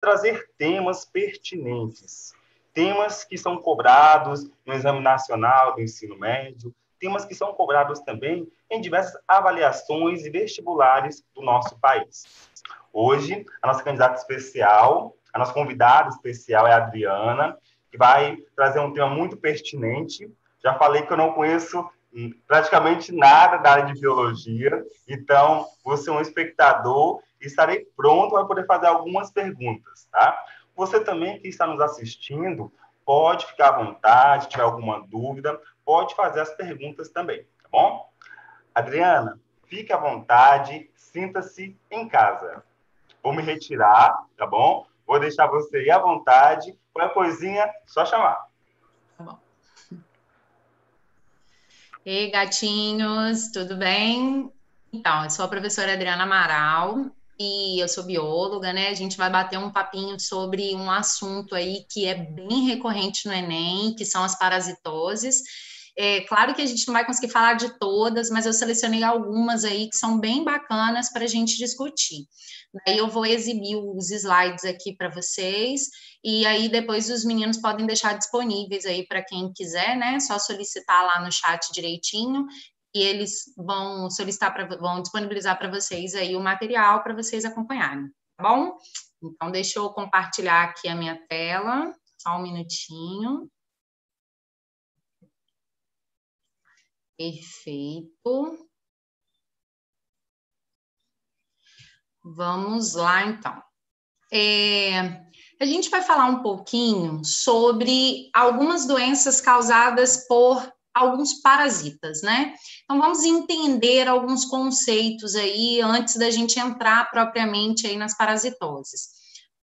trazer temas pertinentes, temas que são cobrados no Exame Nacional do Ensino Médio, temas que são cobrados também em diversas avaliações e vestibulares do nosso país. Hoje, a nossa candidata especial, a nossa convidada especial é a Adriana, que vai trazer um tema muito pertinente. Já falei que eu não conheço praticamente nada da área de biologia, então vou ser um espectador e estarei pronto para poder fazer algumas perguntas, tá? Você também que está nos assistindo, pode ficar à vontade, se tiver alguma dúvida, pode fazer as perguntas também, tá bom? Adriana, fique à vontade, sinta-se em casa. Vou me retirar, tá bom? Vou deixar você ir à vontade. Qualquer coisinha, só chamar. Tá bom. Ei, gatinhos, tudo bem? Então, eu sou a professora Adriana Amaral e eu sou bióloga, né? A gente vai bater um papinho sobre um assunto aí que é bem recorrente no Enem, que são as parasitoses. É claro que a gente não vai conseguir falar de todas, mas eu selecionei algumas aí que são bem bacanas para a gente discutir. Daí eu vou exibir os slides aqui para vocês, e aí depois os meninos podem deixar disponíveis aí para quem quiser, né? Só solicitar lá no chat direitinho, e eles vão vão disponibilizar para vocês aí o material para vocês acompanharem, tá bom? Então, deixa eu compartilhar aqui a minha tela, só um minutinho. Perfeito. Vamos lá, então. A gente vai falar um pouquinho sobre algumas doenças causadas por alguns parasitas, né? Então, vamos entender alguns conceitos aí antes da gente entrar propriamente aí nas parasitoses.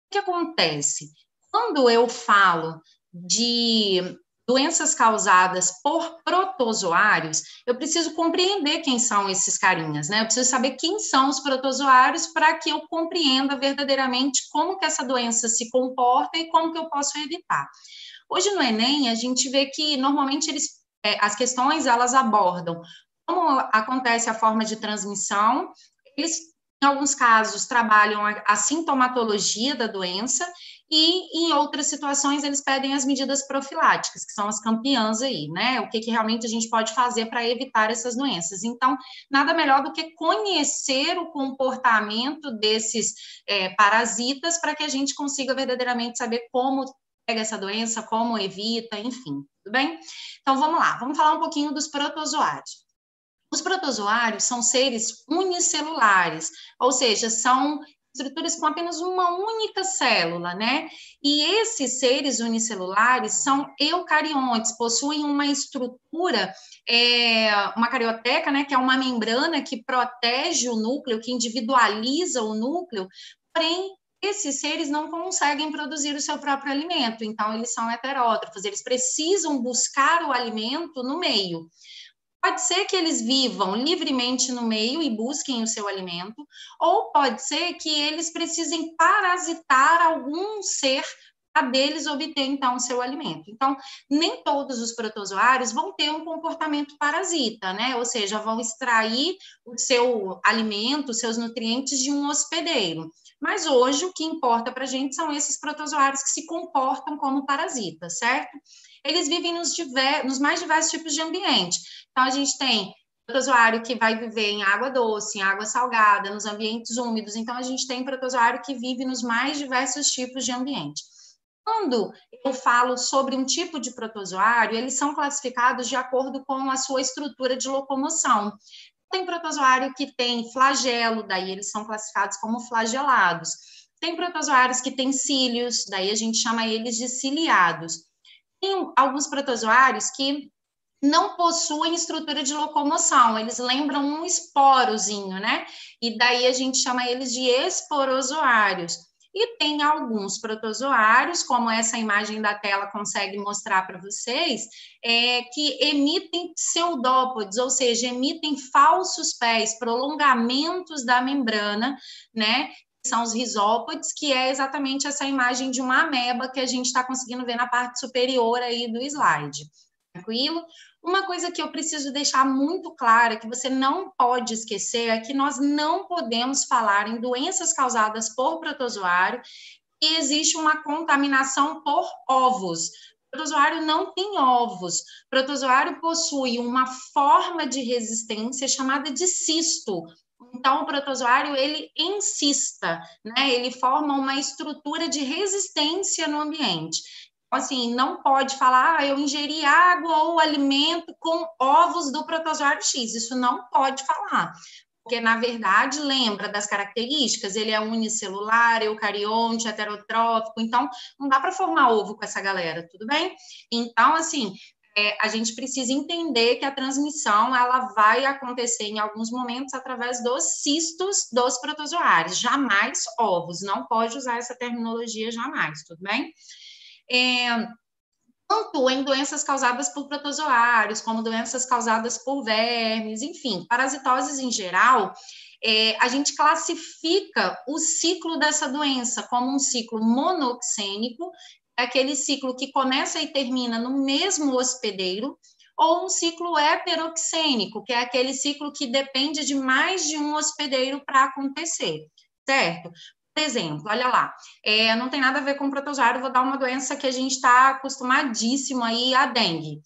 O que acontece? Quando eu falo de doenças causadas por protozoários, eu preciso compreender quem são esses carinhas, né? Eu preciso saber quem são os protozoários para que eu compreenda verdadeiramente como que essa doença se comporta e como que eu posso evitar. Hoje no Enem, a gente vê que normalmente as questões, elas abordam como acontece a forma de transmissão, eles, em alguns casos, trabalham a sintomatologia da doença, e em outras situações eles pedem as medidas profiláticas, que são as campeãs aí, né? O que realmente a gente pode fazer para evitar essas doenças. Então, nada melhor do que conhecer o comportamento desses parasitas para que a gente consiga verdadeiramente saber como pega essa doença, como evita, enfim, tudo bem? Então, vamos lá, vamos falar um pouquinho dos protozoários. Os protozoários são seres unicelulares, ou seja, são estruturas com apenas uma única célula, né? E esses seres unicelulares são eucariontes, possuem uma estrutura, uma carioteca, né? Que é uma membrana que protege o núcleo, que individualiza o núcleo, porém, esses seres não conseguem produzir o seu próprio alimento, então eles são heterótrofos, eles precisam buscar o alimento no meio. Pode ser que eles vivam livremente no meio e busquem o seu alimento, ou pode ser que eles precisem parasitar algum ser para deles obter, então, o seu alimento. Então, nem todos os protozoários vão ter um comportamento parasita, né? Ou seja, vão extrair o seu alimento, os seus nutrientes de um hospedeiro. Mas hoje o que importa para a gente são esses protozoários que se comportam como parasitas, certo? Eles vivem nos mais diversos tipos de ambiente. Então, a gente tem protozoário que vai viver em água doce, em água salgada, nos ambientes úmidos. Então, a gente tem protozoário que vive nos mais diversos tipos de ambiente. Quando eu falo sobre um tipo de protozoário, eles são classificados de acordo com a sua estrutura de locomoção. Tem protozoário que tem flagelo, daí eles são classificados como flagelados. Tem protozoários que têm cílios, daí a gente chama eles de ciliados. Tem alguns protozoários que não possuem estrutura de locomoção, eles lembram um esporozinho, né? E daí a gente chama eles de esporozoários. E tem alguns protozoários, como essa imagem da tela consegue mostrar para vocês, que emitem pseudópodes, ou seja, emitem falsos pés, prolongamentos da membrana, né? São os rizópodes, que é exatamente essa imagem de uma ameba que a gente está conseguindo ver na parte superior aí do slide. Tranquilo? Uma coisa que eu preciso deixar muito clara, que você não pode esquecer, é que nós não podemos falar em doenças causadas por protozoário e existe uma contaminação por ovos. O protozoário não tem ovos. O protozoário possui uma forma de resistência chamada de cisto. Então, o protozoário, ele encista, né? Ele forma uma estrutura de resistência no ambiente. Então, assim, não pode falar, eu ingeri água ou alimento com ovos do protozoário X. Isso não pode falar. Porque, na verdade, lembra das características, ele é unicelular, eucarionte, heterotrófico, então não dá para formar ovo com essa galera, tudo bem? Então, assim, a gente precisa entender que a transmissão, ela vai acontecer em alguns momentos através dos cistos dos protozoários, jamais ovos, não pode usar essa terminologia jamais, tudo bem? Tanto em doenças causadas por protozoários, como doenças causadas por vermes, enfim, parasitoses em geral, a gente classifica o ciclo dessa doença como um ciclo monoxênico, é aquele ciclo que começa e termina no mesmo hospedeiro, ou um ciclo heteroxênico, que é aquele ciclo que depende de mais de um hospedeiro para acontecer, certo? Por exemplo, olha lá, não tem nada a ver com protozoário, vou dar uma doença que a gente está acostumadíssimo aí, a dengue.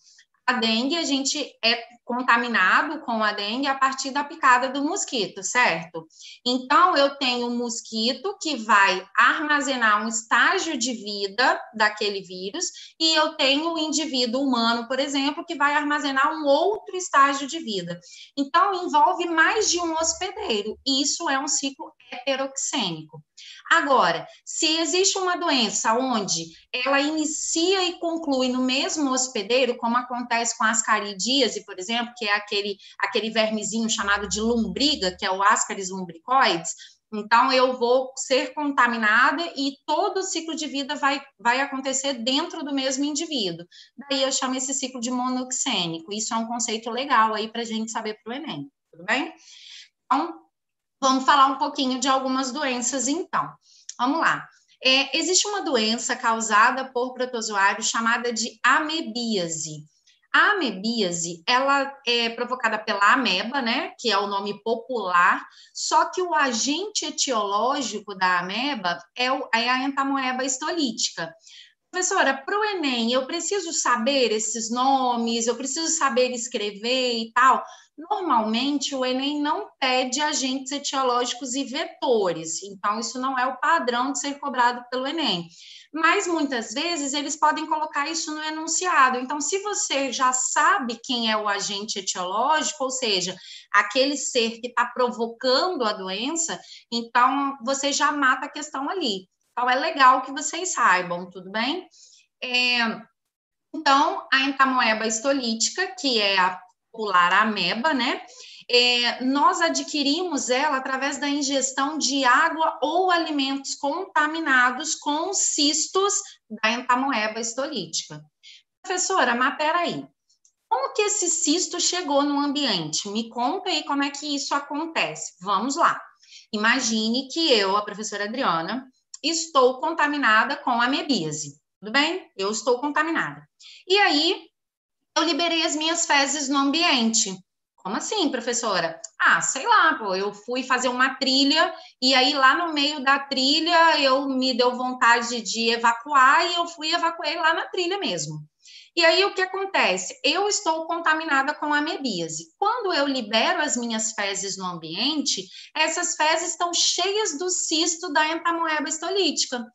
A dengue, a gente é contaminado com a dengue a partir da picada do mosquito, certo? Então, eu tenho um mosquito que vai armazenar um estágio de vida daquele vírus, e eu tenho o indivíduo humano, por exemplo, que vai armazenar um outro estágio de vida. Então, envolve mais de um hospedeiro, e isso é um ciclo heteroxênico. Agora, se existe uma doença onde ela inicia e conclui no mesmo hospedeiro, como acontece com a ascaridíase, por exemplo, que é aquele vermezinho chamado de lombriga, que é o Ascaris lumbricoides, então eu vou ser contaminada e todo o ciclo de vida vai acontecer dentro do mesmo indivíduo. Daí eu chamo esse ciclo de monoxênico. Isso é um conceito legal aí para a gente saber para o Enem, tudo bem? Então, vamos falar um pouquinho de algumas doenças, então. Vamos lá. Existe uma doença causada por protozoários chamada de amebíase. A amebíase, ela é provocada pela ameba, né, que é o nome popular, só que o agente etiológico da ameba é a entamoeba histolítica. Professora, para o Enem, eu preciso saber esses nomes, eu preciso saber escrever e tal. Normalmente, o Enem não pede agentes etiológicos e vetores, então isso não é o padrão de ser cobrado pelo Enem. Mas, muitas vezes, eles podem colocar isso no enunciado. Então, se você já sabe quem é o agente etiológico, ou seja, aquele ser que está provocando a doença, então você já mata a questão ali. Então, é legal que vocês saibam, tudo bem? Então, a entamoeba histolítica, que é a popular ameba, né? Nós adquirimos ela através da ingestão de água ou alimentos contaminados com cistos da entamoeba histolítica. Professora, mas peraí, como que esse cisto chegou no ambiente? Me conta aí como é que isso acontece. Vamos lá. Imagine que eu, a professora Adriana, estou contaminada com amebíase, tudo bem? Eu estou contaminada. E aí, eu liberei as minhas fezes no ambiente. Como assim, professora? Sei lá, pô, eu fui fazer uma trilha e aí lá no meio da trilha me deu vontade de evacuar e eu fui e evacuei lá na trilha mesmo. E aí, o que acontece? Eu estou contaminada com amebíase. Quando eu libero as minhas fezes no ambiente, essas fezes estão cheias do cisto da entamoeba histolítica.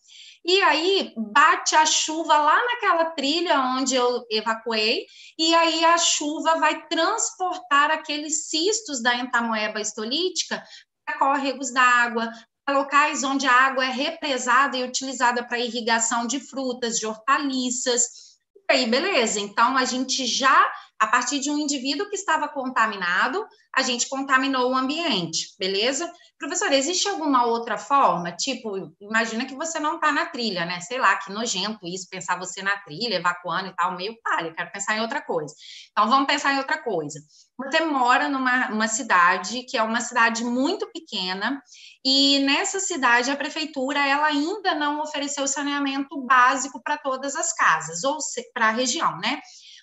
E aí, bate a chuva lá naquela trilha onde eu evacuei, e aí a chuva vai transportar aqueles cistos da entamoeba histolítica para córregos d'água, para locais onde a água é represada e utilizada para irrigação de frutas, de hortaliças. E aí, beleza, então a gente já, a partir de um indivíduo que estava contaminado, a gente contaminou o ambiente, beleza? Professora, existe alguma outra forma? Tipo, imagina que você não está na trilha, né? Sei lá, que nojento isso, pensar você na trilha, evacuando e tal, meio palha, quero pensar em outra coisa. Então, vamos pensar em outra coisa. Você mora numa cidade que é uma cidade muito pequena e nessa cidade a prefeitura ela ainda não ofereceu saneamento básico para todas as casas, ou para a região, né?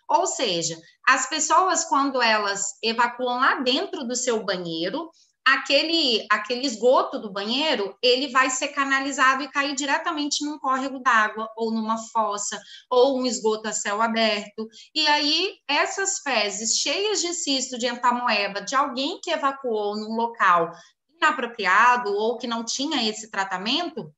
Ou seja, as pessoas, quando elas evacuam lá dentro do seu banheiro, aquele esgoto do banheiro, ele vai ser canalizado e cair diretamente num córrego d'água, ou numa fossa, ou um esgoto a céu aberto. E aí, essas fezes cheias de cisto de entamoeba, de alguém que evacuou num local inapropriado ou que não tinha esse tratamento,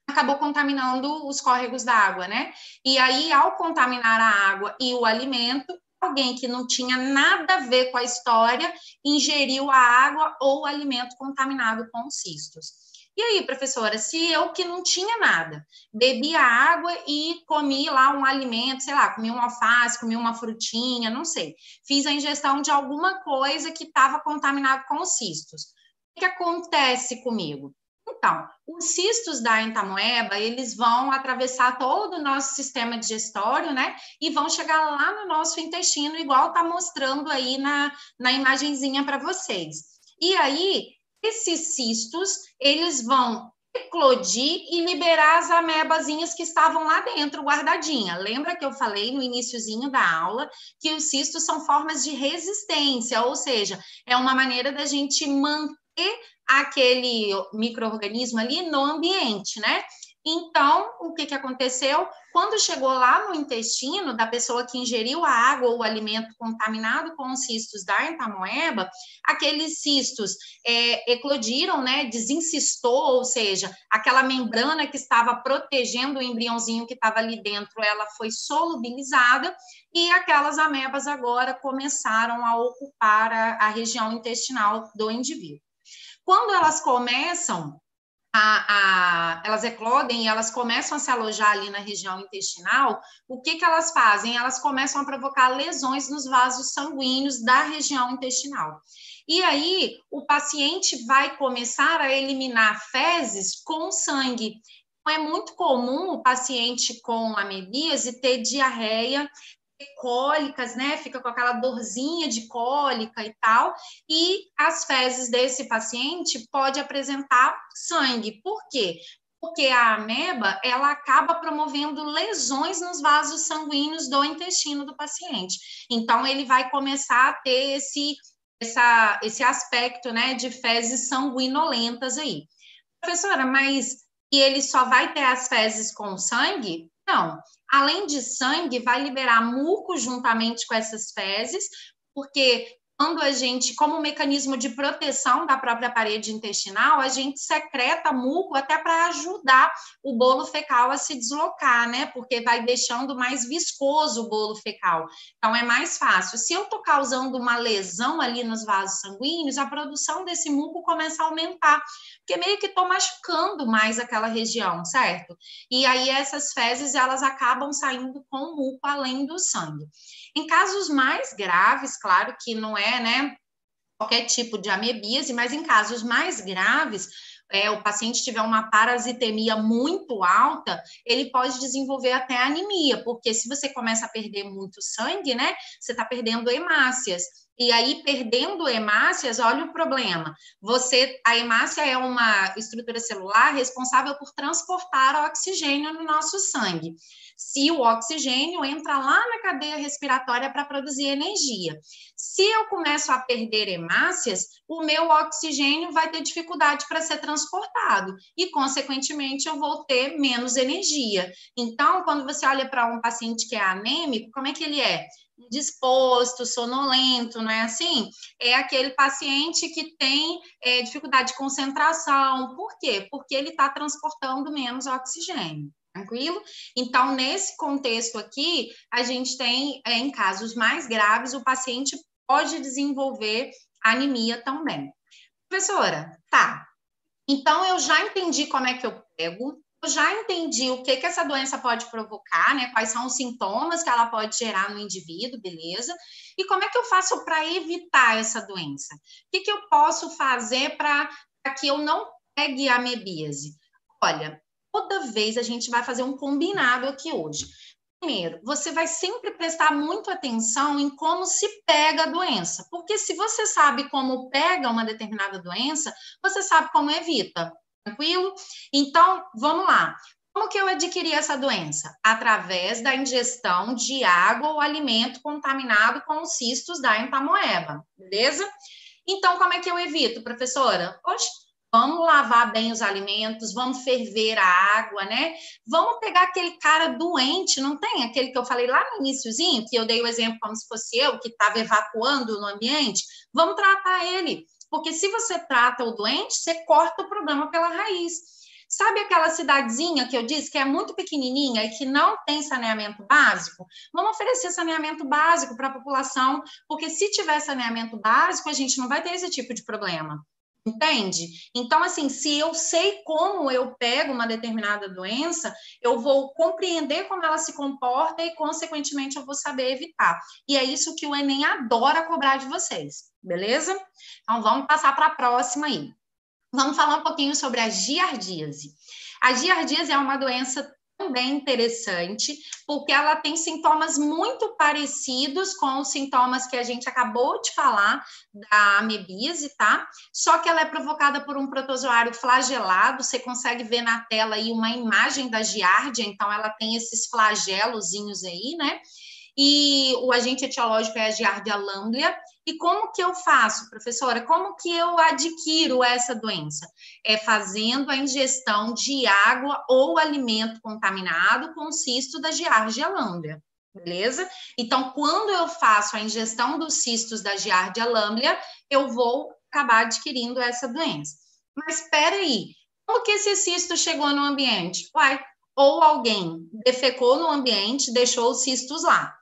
acabou contaminando os córregos d'água, né? E aí, ao contaminar a água e o alimento, alguém que não tinha nada a ver com a história ingeriu a água ou o alimento contaminado com cistos. E aí, professora, se eu que não tinha nada, bebi a água e comi lá um alimento, sei lá, comi um alface, comi uma frutinha, não sei, fiz a ingestão de alguma coisa que estava contaminado com cistos. O que acontece comigo? Então, os cistos da entamoeba, eles vão atravessar todo o nosso sistema digestório, né? E vão chegar lá no nosso intestino, igual tá mostrando aí na imagenzinha para vocês. E aí, esses cistos, eles vão eclodir e liberar as amebazinhas que estavam lá dentro, guardadinha. Lembra que eu falei no iniciozinho da aula que os cistos são formas de resistência, ou seja, é uma maneira da gente manter aquele micro-organismo ali no ambiente, né? Então, o que aconteceu? Quando chegou lá no intestino da pessoa que ingeriu a água ou o alimento contaminado com os cistos da entamoeba, aqueles cistos eclodiram, né? Desincistou, ou seja, aquela membrana que estava protegendo o embriãozinho que estava ali dentro, ela foi solubilizada e aquelas amebas agora começaram a ocupar a região intestinal do indivíduo. Quando elas começam elas eclodem e elas começam a se alojar ali na região intestinal, o que elas fazem? Elas começam a provocar lesões nos vasos sanguíneos da região intestinal. E aí, o paciente vai começar a eliminar fezes com sangue. Então, é muito comum o paciente com amebíase ter diarreia, cólicas, né? Fica com aquela dorzinha de cólica e tal, e as fezes desse paciente pode apresentar sangue. Por quê? Porque a ameba, ela acaba promovendo lesões nos vasos sanguíneos do intestino do paciente. Então, ele vai começar a ter esse aspecto, né, de fezes sanguinolentas aí. Professora, mas e ele só vai ter as fezes com sangue? Não. Além de sangue, vai liberar muco juntamente com essas fezes, porque quando a gente, como mecanismo de proteção da própria parede intestinal, a gente secreta muco até para ajudar o bolo fecal a se deslocar, né? Porque vai deixando mais viscoso o bolo fecal. Então, é mais fácil. Se eu estou causando uma lesão ali nos vasos sanguíneos, a produção desse muco começa a aumentar, porque meio que estou machucando mais aquela região, certo? E aí essas fezes, elas acabam saindo com muco além do sangue. Em casos mais graves, claro que não é, né, qualquer tipo de amebíase, mas em casos mais graves, o paciente tiver uma parasitemia muito alta, ele pode desenvolver até anemia, porque se você começa a perder muito sangue, né, você está perdendo hemácias. E aí, perdendo hemácias, olha o problema. A hemácia é uma estrutura celular responsável por transportar oxigênio no nosso sangue. Se o oxigênio entra lá na cadeia respiratória para produzir energia. Se eu começo a perder hemácias, o meu oxigênio vai ter dificuldade para ser transportado e, consequentemente, eu vou ter menos energia. Então, quando você olha para um paciente que é anêmico, como é que ele é? Disposto, sonolento, não é assim? É aquele paciente que tem dificuldade de concentração. Por quê? Porque ele está transportando menos oxigênio. Tranquilo? Então, nesse contexto aqui, a gente tem, em casos mais graves, o paciente pode desenvolver anemia também. Professora, tá. Então, eu já entendi como é que eu pego, eu já entendi o que essa doença pode provocar, né? Quais são os sintomas que ela pode gerar no indivíduo, beleza? E como é que eu faço para evitar essa doença? O que eu posso fazer para que eu não pegue a amebíase? Olha, toda vez a gente vai fazer um combinado aqui hoje. Primeiro, você vai sempre prestar muita atenção em como se pega a doença, porque se você sabe como pega uma determinada doença, você sabe como evita, tranquilo? Então, vamos lá. Como que eu adquiri essa doença? Através da ingestão de água ou alimento contaminado com os cistos da entamoeba, beleza? Então, como é que eu evito, professora? Oxe, vamos lavar bem os alimentos, vamos ferver a água, né? Vamos pegar aquele cara doente, não tem? Aquele que eu falei lá no iniciozinho, que eu dei o exemplo como se fosse eu, que estava evacuando no ambiente. Vamos tratar ele, porque se você trata o doente, você corta o problema pela raiz. Sabe aquela cidadezinha que eu disse que é muito pequenininha e que não tem saneamento básico? Vamos oferecer saneamento básico para a população, porque se tiver saneamento básico, a gente não vai ter esse tipo de problema. Entende? Então, assim, se eu sei como eu pego uma determinada doença, eu vou compreender como ela se comporta e, consequentemente, eu vou saber evitar. E é isso que o Enem adora cobrar de vocês, beleza? Então, vamos passar para a próxima aí. Vamos falar um pouquinho sobre a giardíase. A giardíase é uma doença também interessante, porque ela tem sintomas muito parecidos com os sintomas que a gente acabou de falar da amebíase, tá? Só que ela é provocada por um protozoário flagelado, você consegue ver na tela aí uma imagem da giardia, então ela tem esses flagelozinhos aí, né? E o agente etiológico é a Giardia lamblia. E como que eu faço, professora? Como que eu adquiro essa doença? É fazendo a ingestão de água ou alimento contaminado com cisto da Giardia lamblia, beleza? Então, quando eu faço a ingestão dos cistos da Giardia lamblia, eu vou acabar adquirindo essa doença. Mas espera aí, como que esse cisto chegou no ambiente? Uai, ou alguém defecou no ambiente, deixou os cistos lá.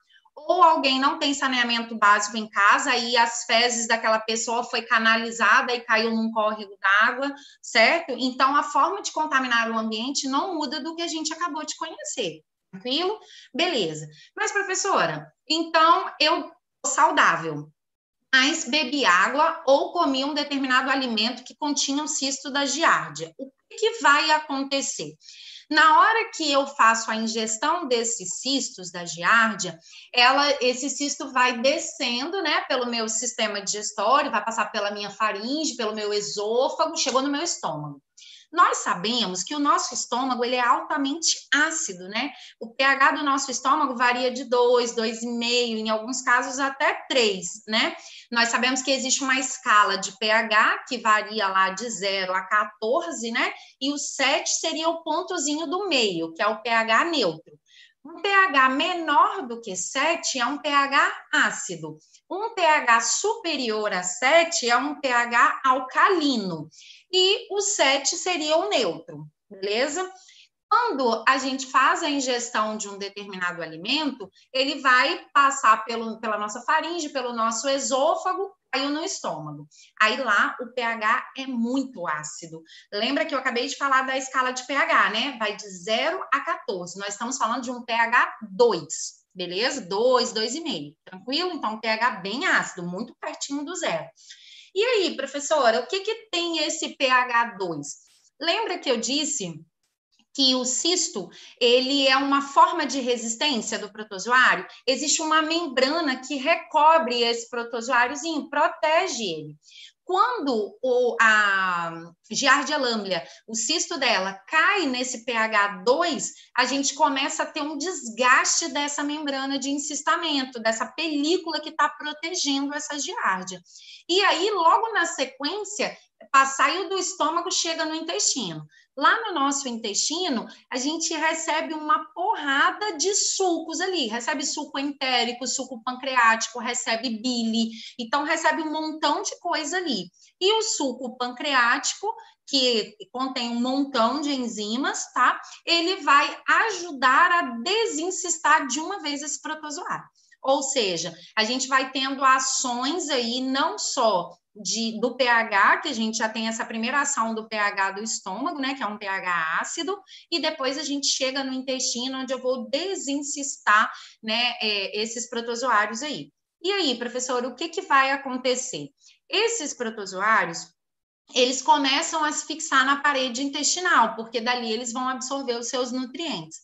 Ou alguém não tem saneamento básico em casa e as fezes daquela pessoa foi canalizada e caiu num córrego d'água, certo? Então, a forma de contaminar o ambiente não muda do que a gente acabou de conhecer, tranquilo? Beleza. Mas, professora, então eu sou saudável, mas bebi água ou comi um determinado alimento que continha um cisto da giardia. O que vai acontecer? Na hora que eu faço a ingestão desses cistos da giardia, esse cisto vai descendo, né, pelo meu sistema digestório, vai passar pela minha faringe, pelo meu esôfago, chegou no meu estômago. Nós sabemos que o nosso estômago ele é altamente ácido, né? O pH do nosso estômago varia de 2, 2,5, em alguns casos até 3, né? Nós sabemos que existe uma escala de pH que varia lá de 0 a 14, né? E o 7 seria o pontozinho do meio, que é o pH neutro. Um pH menor do que 7 é um pH ácido. Um pH superior a 7 é um pH alcalino. E o 7 seria o neutro, beleza? Quando a gente faz a ingestão de um determinado alimento, ele vai passar pela nossa faringe, pelo nosso esôfago, caiu no estômago. Aí lá o pH é muito ácido. Lembra que eu acabei de falar da escala de pH, né? Vai de 0 a 14. Nós estamos falando de um pH 2, beleza? 2, 2,5. Tranquilo? Então, um pH bem ácido, muito pertinho do zero. E aí, professora, o que tem esse pH 2? Lembra que eu disse que o cisto, ele é uma forma de resistência do protozoário? Existe uma membrana que recobre esse protozoáriozinho, protege ele. Quando a Giardia lamblia, o cisto dela, cai nesse pH 2, a gente começa a ter um desgaste dessa membrana de encistamento, dessa película que está protegendo essa giardia. E aí, logo na sequência, saiu do estômago, chega no intestino. Lá no nosso intestino, a gente recebe uma porrada de sucos ali, recebe suco entérico, suco pancreático, recebe bile, então recebe um montão de coisa ali. E o suco pancreático, que contém um montão de enzimas, tá? Ele vai ajudar a desencistar de uma vez esse protozoário. Ou seja, a gente vai tendo ações aí não só do pH, que a gente já tem essa primeira ação do pH do estômago, né, que é um pH ácido, e depois a gente chega no intestino, onde eu vou desencistar, né, esses protozoários aí. E aí, professor, o que vai acontecer? Esses protozoários, eles começam a se fixar na parede intestinal, porque dali eles vão absorver os seus nutrientes.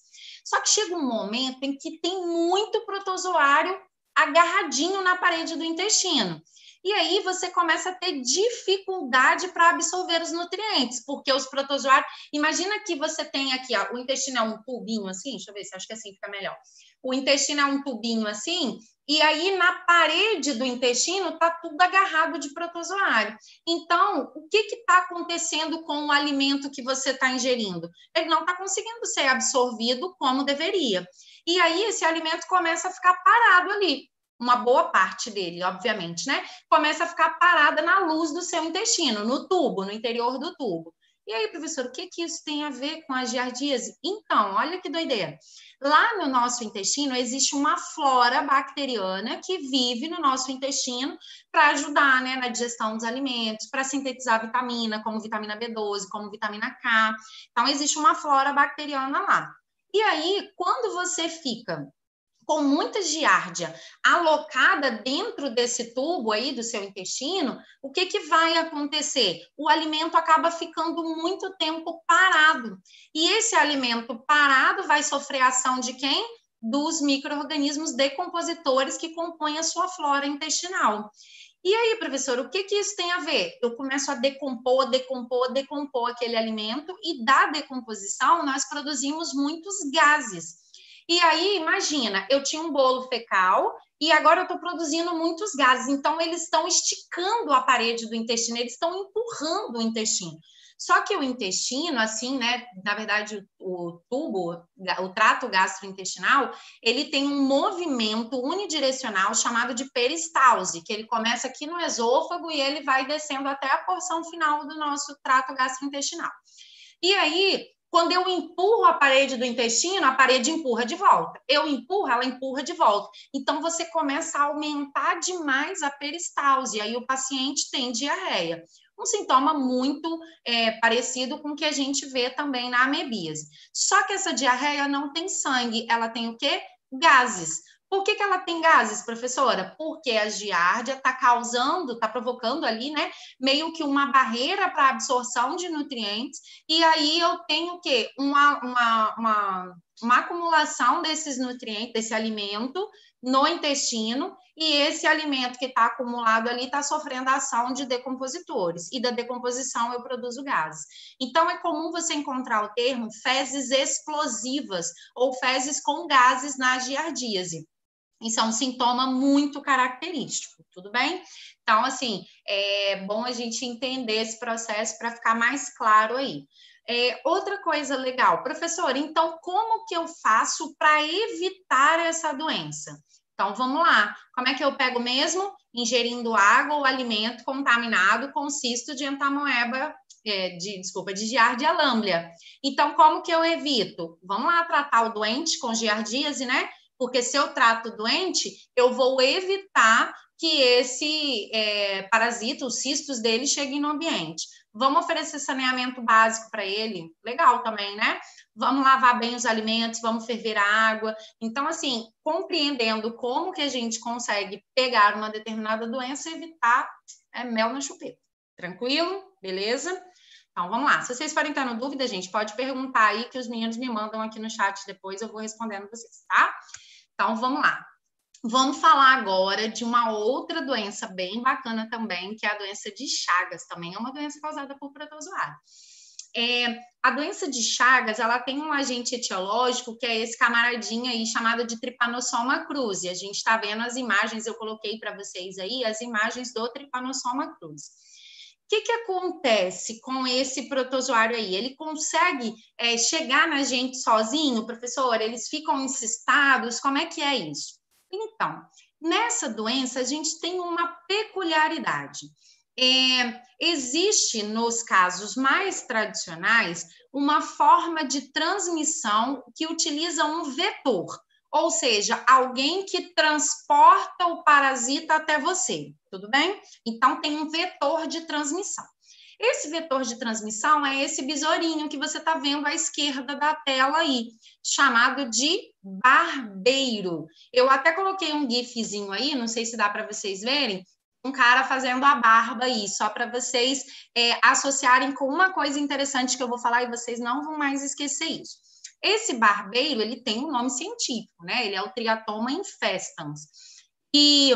Só que chega um momento em que tem muito protozoário agarradinho na parede do intestino. E aí você começa a ter dificuldade para absorver os nutrientes, porque os protozoários... Imagina que você tem aqui, ó, o intestino é um tubinho assim, deixa eu ver se acho que assim fica melhor. O intestino é um tubinho assim, e aí na parede do intestino está tudo agarrado de protozoário. Então, o que está acontecendo com o alimento que você está ingerindo? Ele não está conseguindo ser absorvido como deveria. E aí esse alimento começa a ficar parado ali. Uma boa parte dele, obviamente, né? Começa a ficar parada na luz do seu intestino, no tubo, no interior do tubo. E aí, professor, o que isso tem a ver com a giardíase? Então, olha que doideira. Lá no nosso intestino existe uma flora bacteriana que vive no nosso intestino para ajudar, né, na digestão dos alimentos, para sintetizar vitamina, como vitamina B12, como vitamina K. Então, existe uma flora bacteriana lá. E aí, quando você fica com muita giardia alocada dentro desse tubo aí do seu intestino, o que vai acontecer? O alimento acaba ficando muito tempo parado. E esse alimento parado vai sofrer a ação de quem? Dos micro-organismos decompositores que compõem a sua flora intestinal. E aí, professor, o que isso tem a ver? Eu começo a decompor aquele alimento e da decomposição nós produzimos muitos gases. E aí, imagina, eu tinha um bolo fecal e agora eu estou produzindo muitos gases. Então, eles estão esticando a parede do intestino, eles estão empurrando o intestino. Só que o intestino, assim, né, na verdade, o tubo, o trato gastrointestinal, ele tem um movimento unidirecional chamado de peristalse, que ele começa aqui no esôfago e ele vai descendo até a porção final do nosso trato gastrointestinal. E aí, quando eu empurro a parede do intestino, a parede empurra de volta. Eu empurro, ela empurra de volta. Então, você começa a aumentar demais a peristalse, e aí o paciente tem diarreia. Um sintoma muito parecido com o que a gente vê também na amebíase. Só que essa diarreia não tem sangue, ela tem o quê? Gases. Por que ela tem gases, professora? Porque a giardia está provocando ali, né, meio que uma barreira para a absorção de nutrientes, e aí eu tenho o quê? Uma acumulação desses nutrientes, desse alimento no intestino, e esse alimento que está acumulado ali está sofrendo a ação de decompositores, e da decomposição eu produzo gases. Então, é comum você encontrar o termo fezes explosivas, ou fezes com gases na giardíase. Isso é um sintoma muito característico, tudo bem? Então, assim, é bom a gente entender esse processo para ficar mais claro aí. Outra coisa legal, professor, então, como que eu faço para evitar essa doença? Então, vamos lá. Como é que eu pego mesmo? Ingerindo água ou alimento contaminado com cisto de entamoeba, de Giardia lamblia. Então, como que eu evito? Vamos lá tratar o doente com giardíase, né? Porque se eu trato o doente, eu vou evitar que esse parasita, os cistos dele, cheguem no ambiente. Vamos oferecer saneamento básico para ele, legal também, né? Vamos lavar bem os alimentos, vamos ferver a água. Então, assim, compreendendo como que a gente consegue pegar uma determinada doença e evitar mel na chupeta. Tranquilo? Beleza? Então, vamos lá. Se vocês forem tendo dúvida, gente, pode perguntar aí que os meninos me mandam aqui no chat depois, eu vou respondendo vocês, tá? Então, vamos lá. Vamos falar agora de uma outra doença bem bacana também, que é a doença de Chagas. Também é uma doença causada por protozoário. A doença de Chagas, ela tem um agente etiológico, que é esse camaradinho aí, chamado de Trypanosoma cruzi. A gente está vendo as imagens, eu coloquei para vocês aí, as imagens do Trypanosoma cruzi. O que acontece com esse protozoário aí? Ele consegue chegar na gente sozinho, professor? Eles ficam encistados? Como é que é isso? Então, nessa doença, a gente tem uma peculiaridade. Existe, nos casos mais tradicionais, uma forma de transmissão que utiliza um vetor, ou seja, alguém que transporta o parasita até você, tudo bem? Então, tem um vetor de transmissão. Esse vetor de transmissão é esse besourinho que você está vendo à esquerda da tela aí, chamado de barbeiro. Eu até coloquei um gifzinho aí, não sei se dá para vocês verem, um cara fazendo a barba aí, só para vocês associarem com uma coisa interessante que eu vou falar e vocês não vão mais esquecer isso. Esse barbeiro, ele tem um nome científico, né? Ele é o Triatoma infestans. E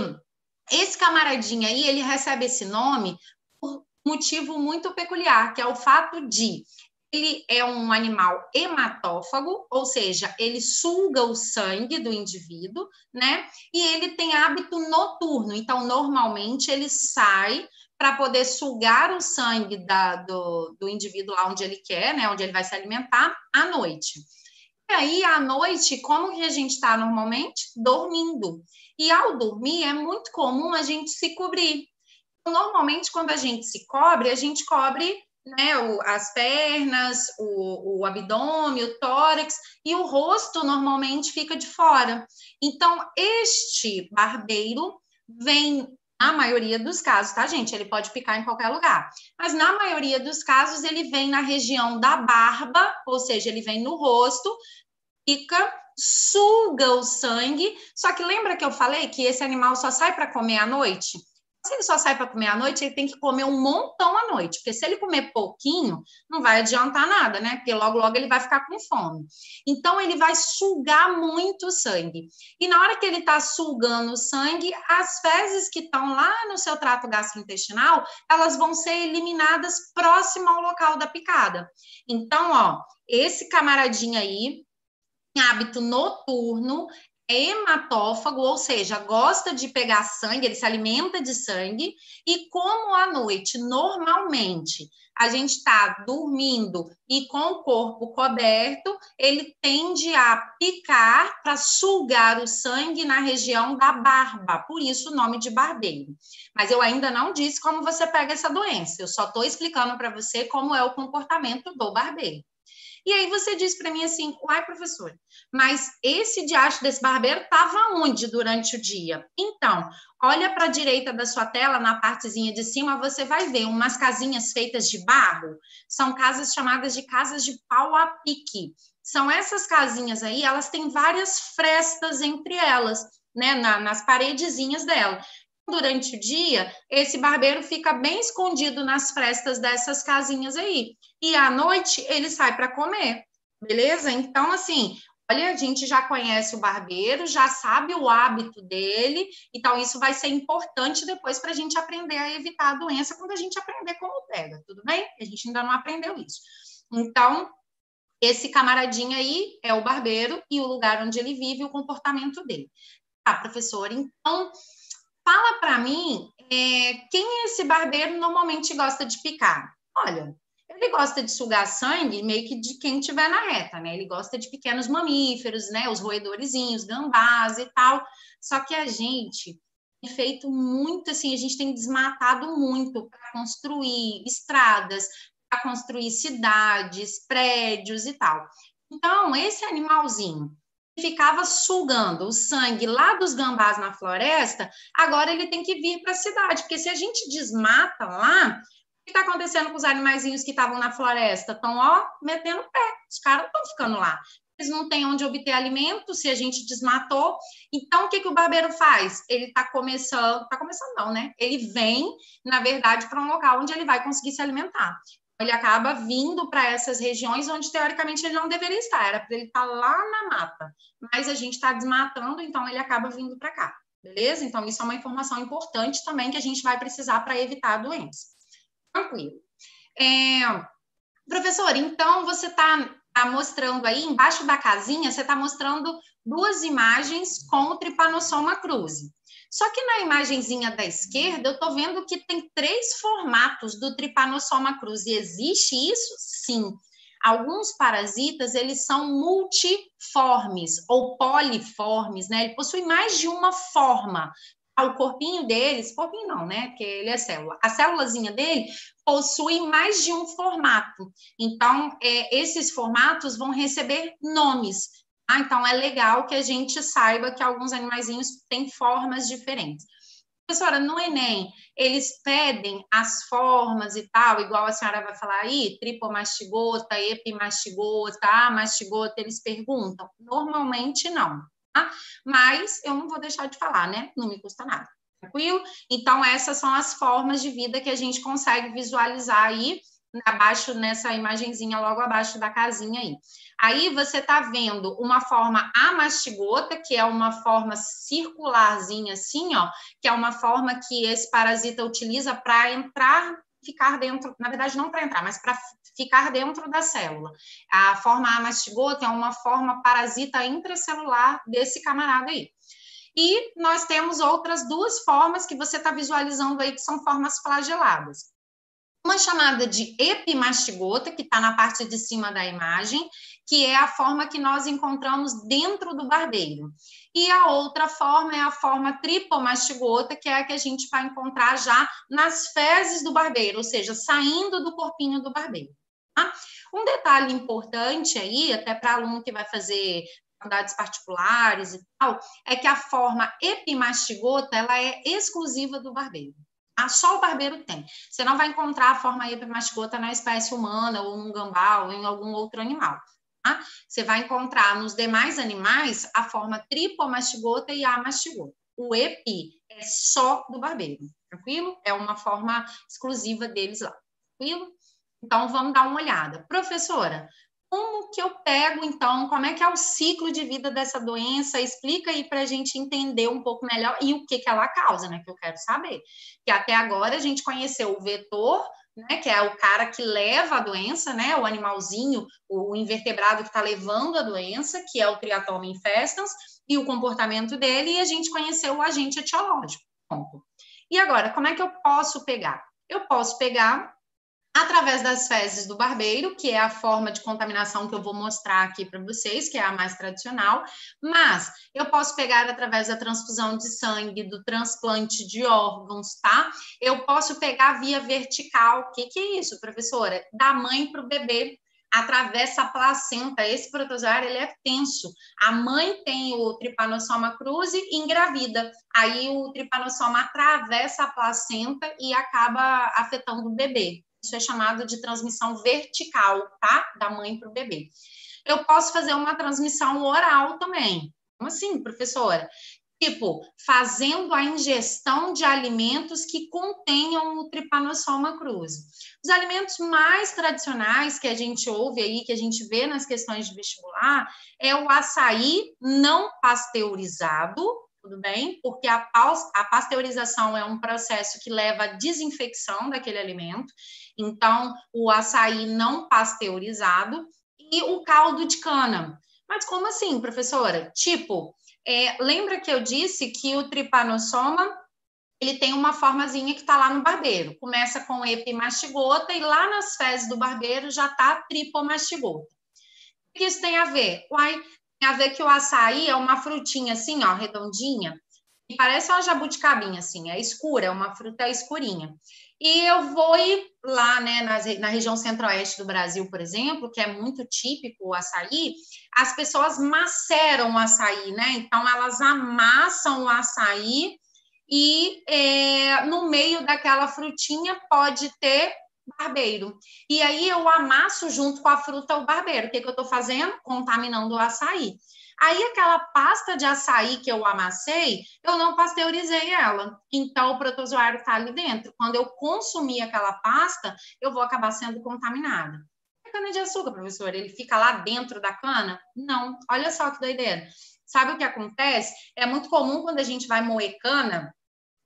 Esse camaradinho aí, ele recebe esse nome por motivo muito peculiar, que é o fato de ele é um animal hematófago, ou seja, ele suga o sangue do indivíduo, né? E ele tem hábito noturno, então, normalmente, ele sai para poder sugar o sangue do indivíduo lá onde ele quer, né? Onde ele vai se alimentar, à noite. E aí, à noite, como que a gente está normalmente? Dormindo. E ao dormir, é muito comum a gente se cobrir. Normalmente, quando a gente cobre, né, as pernas, o abdômen, o tórax, e o rosto normalmente fica de fora. Então, este barbeiro vem, na maioria dos casos, tá, gente? Ele pode picar em qualquer lugar, mas na maioria dos casos, ele vem na região da barba, ou seja, ele vem no rosto, pica, suga o sangue. Só que lembra que eu falei que esse animal só sai para comer à noite? Se ele só sai para comer à noite, ele tem que comer um montão à noite, porque se ele comer pouquinho, não vai adiantar nada, né? Porque logo, logo ele vai ficar com fome. Então, ele vai sugar muito sangue. E na hora que ele está sugando o sangue, as fezes que estão lá no seu trato gastrointestinal, elas vão ser eliminadas próximo ao local da picada. Então, ó, esse camaradinho aí, em hábito noturno, é hematófago, ou seja, gosta de pegar sangue, ele se alimenta de sangue, e como à noite, normalmente, a gente está dormindo e com o corpo coberto, ele tende a picar para sugar o sangue na região da barba, por isso o nome de barbeiro. Mas eu ainda não disse como você pega essa doença, eu só estou explicando para você como é o comportamento do barbeiro. E aí você diz para mim assim, uai, professor, mas esse diacho desse barbeiro estava onde durante o dia? Então, olha para a direita da sua tela, na partezinha de cima, você vai ver umas casinhas feitas de barro, são casas chamadas de casas de pau a pique. São essas casinhas aí, elas têm várias frestas entre elas, né, nas paredezinhas dela. Durante o dia, esse barbeiro fica bem escondido nas frestas dessas casinhas aí. E à noite, ele sai para comer, beleza? Então, assim, olha, a gente já conhece o barbeiro, já sabe o hábito dele, então isso vai ser importante depois para a gente aprender a evitar a doença quando a gente aprender como pega, tudo bem? A gente ainda não aprendeu isso. Então, esse camaradinho aí é o barbeiro e o lugar onde ele vive, o comportamento dele. Tá, professora, então fala para mim, quem é esse barbeiro normalmente gosta de picar? Olha, ele gosta de sugar sangue meio que de quem estiver na reta, né? Ele gosta de pequenos mamíferos, né? Os roedorzinhos, gambás e tal. Só que a gente tem feito muito assim, a gente tem desmatado muito para construir estradas, para construir cidades, prédios e tal. Então, esse animalzinho ficava sugando o sangue lá dos gambás na floresta, agora ele tem que vir para a cidade, porque se a gente desmata lá, o que está acontecendo com os animaizinhos que estavam na floresta? Estão, ó, metendo pé, os caras estão ficando lá. Eles não têm onde obter alimento se a gente desmatou. Então, o que, que o barbeiro faz? Ele está começando não, né? Ele vem, na verdade, para um local onde ele vai conseguir se alimentar. Ele acaba vindo para essas regiões onde, teoricamente, ele não deveria estar. Era para ele estar lá na mata. Mas a gente está desmatando, então ele acaba vindo para cá. Beleza? Então, isso é uma informação importante também que a gente vai precisar para evitar a doença. Tranquilo. Professor, então você está mostrando aí, embaixo da casinha, você está mostrando duas imagens com o Trypanosoma cruzi. Só que na imagenzinha da esquerda, eu estou vendo que tem 3 formatos do Trypanosoma cruzi. Existe isso? Sim. Alguns parasitas, eles são multiformes ou poliformes, né? Ele possui mais de uma forma. O corpinho deles, corpinho não, né? Porque ele é célula. A célulazinha dele possui mais de um formato. Então, esses formatos vão receber nomes. Então, é legal que a gente saiba que alguns animaizinhos têm formas diferentes. Professora, no Enem, eles pedem as formas e tal, igual a senhora vai falar aí, tripomastigota, epimastigota, amastigota, eles perguntam? Normalmente não, tá? Mas eu não vou deixar de falar, né? Não me custa nada, tranquilo? Então, essas são as formas de vida que a gente consegue visualizar aí abaixo, nessa imagenzinha logo abaixo da casinha aí. Aí você está vendo uma forma amastigota, que é uma forma circularzinha assim, ó, que é uma forma que esse parasita utiliza para entrar, ficar dentro, na verdade não para entrar, mas para ficar dentro da célula. A forma amastigota é uma forma parasita intracelular desse camarada aí. E nós temos outras duas formas que você está visualizando aí, que são formas flageladas. Uma chamada de epimastigota, que está na parte de cima da imagem, que é a forma que nós encontramos dentro do barbeiro. E a outra forma é a forma tripomastigota, que é a que a gente vai encontrar já nas fezes do barbeiro, ou seja, saindo do corpinho do barbeiro. Tá? Um detalhe importante aí, até para aluno que vai fazer faculdades particulares e tal, é que a forma epimastigota, ela é exclusiva do barbeiro. Só o barbeiro tem. Você não vai encontrar a forma epimastigota na espécie humana, ou num gambá, ou em algum outro animal. Tá? Você vai encontrar nos demais animais a forma tripomastigota e amastigota. O epi é só do barbeiro, tranquilo? É uma forma exclusiva deles lá, tranquilo? Então, vamos dar uma olhada. Professora, como que eu pego, então, como é que é o ciclo de vida dessa doença? Explica aí para a gente entender um pouco melhor e o que ela causa, né? Que eu quero saber. Que até agora a gente conheceu o vetor, né? Que é o cara que leva a doença, né? O animalzinho, o invertebrado que está levando a doença, que é o Triatoma infestans, e o comportamento dele, e a gente conheceu o agente etiológico. Ponto. E agora, como é que eu posso pegar? Eu posso pegar através das fezes do barbeiro, que é a forma de contaminação que eu vou mostrar aqui para vocês, que é a mais tradicional, mas eu posso pegar através da transfusão de sangue, do transplante de órgãos, tá? Eu posso pegar via vertical. O que é isso, professora? Da mãe para o bebê, atravessa a placenta. Esse protozoário, ele é tenso. A mãe tem o Trypanosoma cruzi e engravida. Aí o Trypanosoma atravessa a placenta e acaba afetando o bebê. Isso é chamado de transmissão vertical, tá? Da mãe para o bebê. Eu posso fazer uma transmissão oral também. Como assim, professora? Tipo, fazendo a ingestão de alimentos que contenham o Trypanosoma cruzi. Os alimentos mais tradicionais que a gente ouve aí, que a gente vê nas questões de vestibular, é o açaí não pasteurizado, tudo bem? Porque a pasteurização é um processo que leva à desinfecção daquele alimento. Então, o açaí não pasteurizado e o caldo de cana. Mas como assim, professora? Tipo, lembra que eu disse que o Trypanosoma, ele tem uma formazinha que está lá no barbeiro. Começa com epimastigota e lá nas fezes do barbeiro já está tripomastigota. O que isso tem a ver? Tem a ver que o açaí é uma frutinha assim, ó, redondinha, e parece uma jabuticabinha, assim, é escura, é uma fruta escurinha. E eu vou ir lá, né, na região centro-oeste do Brasil, por exemplo, que é muito típico o açaí, as pessoas maceram o açaí, né? Então, elas amassam o açaí e no meio daquela frutinha pode ter barbeiro. E aí eu amasso junto com a fruta o barbeiro. O que eu estou fazendo? Contaminando o açaí. Aí aquela pasta de açaí que eu amassei, eu não pasteurizei ela. Então o protozoário está ali dentro. Quando eu consumir aquela pasta, eu vou acabar sendo contaminada. A cana de açúcar, professor, ele fica lá dentro da cana? Não. Olha só que doideira. Sabe o que acontece? É muito comum quando a gente vai moer cana,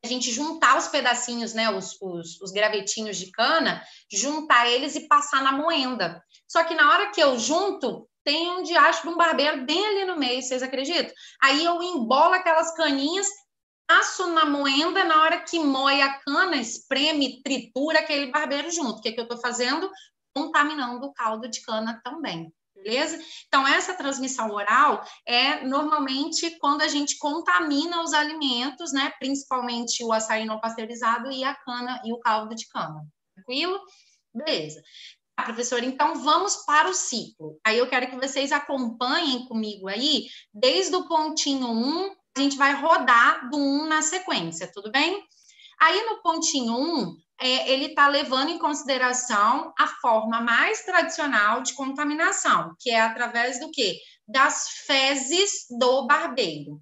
a gente juntar os pedacinhos, né, os gravetinhos de cana, juntar eles e passar na moenda. Só que na hora que eu junto, tem um diacho de um barbeiro bem ali no meio, vocês acreditam? Aí eu embolo aquelas caninhas, passo na moenda, na hora que moe a cana, espreme, tritura aquele barbeiro junto. O que eu estou fazendo? Contaminando o caldo de cana também. Beleza? Então, essa transmissão oral é normalmente quando a gente contamina os alimentos, né? Principalmente o açaí não pasteurizado e a cana e o caldo de cana. Tranquilo? Beleza. Tá, professora, então vamos para o ciclo. Aí eu quero que vocês acompanhem comigo aí, desde o pontinho 1, a gente vai rodar do 1 na sequência, tudo bem? Aí no pontinho 1, ele está levando em consideração a forma mais tradicional de contaminação, que é através do quê? Das fezes do barbeiro.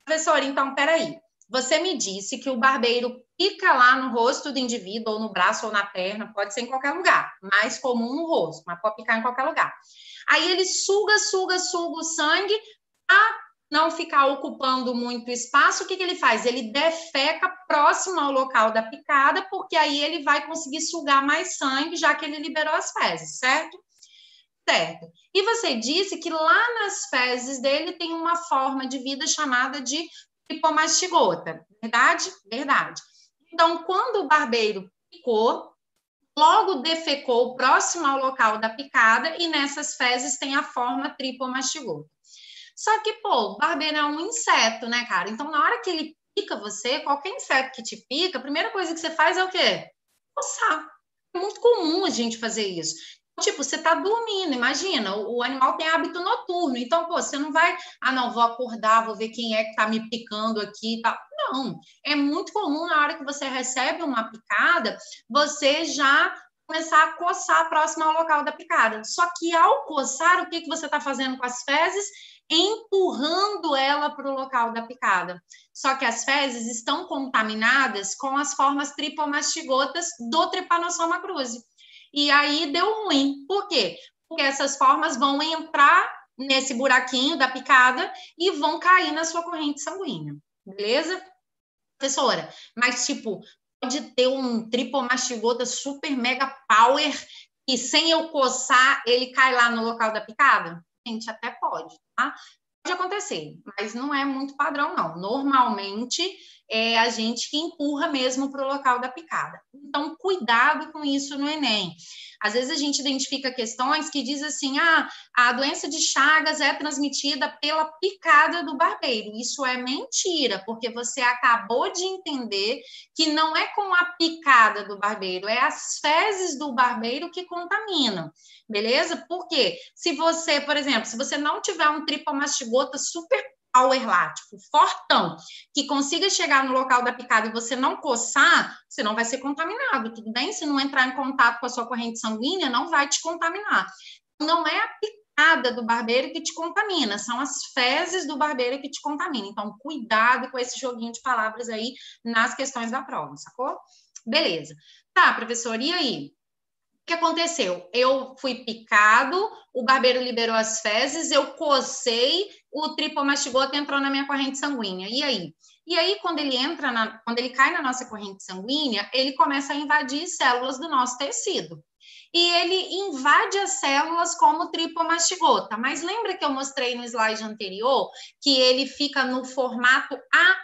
Professor, então, peraí. Você me disse que o barbeiro pica lá no rosto do indivíduo, ou no braço, ou na perna, pode ser em qualquer lugar, mais comum no rosto, mas pode picar em qualquer lugar. Aí ele suga o sangue para não ficar ocupando muito espaço. O que ele faz? Ele defeca próximo ao local da picada, porque aí ele vai conseguir sugar mais sangue, já que ele liberou as fezes, certo? Certo. E você disse que lá nas fezes dele tem uma forma de vida chamada de tripomastigota, verdade? Verdade. Então, quando o barbeiro picou, logo defecou próximo ao local da picada e nessas fezes tem a forma tripomastigota. Só que, pô, o barbeiro é um inseto, né, cara? Então, na hora que ele pica você, qualquer inseto que te pica, a primeira coisa que você faz é o quê? Coçar. É muito comum a gente fazer isso. Tipo, você tá dormindo, imagina, o animal tem hábito noturno, então, pô, você não vai, não, vou acordar, vou ver quem é que tá me picando aqui e tal. Não, é muito comum na hora que você recebe uma picada, você já começar a coçar próximo ao local da picada. Só que ao coçar, o que você está fazendo com as fezes? Empurrando ela para o local da picada. Só que as fezes estão contaminadas com as formas tripomastigotas do Trypanosoma cruzi. E aí deu ruim. Por quê? Porque essas formas vão entrar nesse buraquinho da picada e vão cair na sua corrente sanguínea. Beleza? Professora, mas tipo, pode ter um tripomastigota super mega power e sem eu coçar, ele cai lá no local da picada? Gente, até pode, tá? Pode acontecer, mas não é muito padrão, não. Normalmente, é a gente que empurra mesmo para o local da picada. Então, cuidado com isso no Enem. Às vezes a gente identifica questões que diz assim, a doença de Chagas é transmitida pela picada do barbeiro. Isso é mentira, porque você acabou de entender que não é com a picada do barbeiro, é as fezes do barbeiro que contaminam, beleza? Porque se você, por exemplo, se você não tiver um tripomastigota super power lá, tipo, fortão, que consiga chegar no local da picada e você não coçar, você não vai ser contaminado, tudo bem? Se não entrar em contato com a sua corrente sanguínea, não vai te contaminar. Não é a picada do barbeiro que te contamina, são as fezes do barbeiro que te contaminam. Então, cuidado com esse joguinho de palavras aí nas questões da prova, sacou? Beleza. Tá, professor, e aí? O que aconteceu? Eu fui picado, o barbeiro liberou as fezes, eu cocei, o tripomastigota entrou na minha corrente sanguínea. E aí? E aí, quando ele cai na nossa corrente sanguínea, ele começa a invadir células do nosso tecido. E ele invade as células como tripomastigota. Mas lembra que eu mostrei no slide anterior que ele fica no formato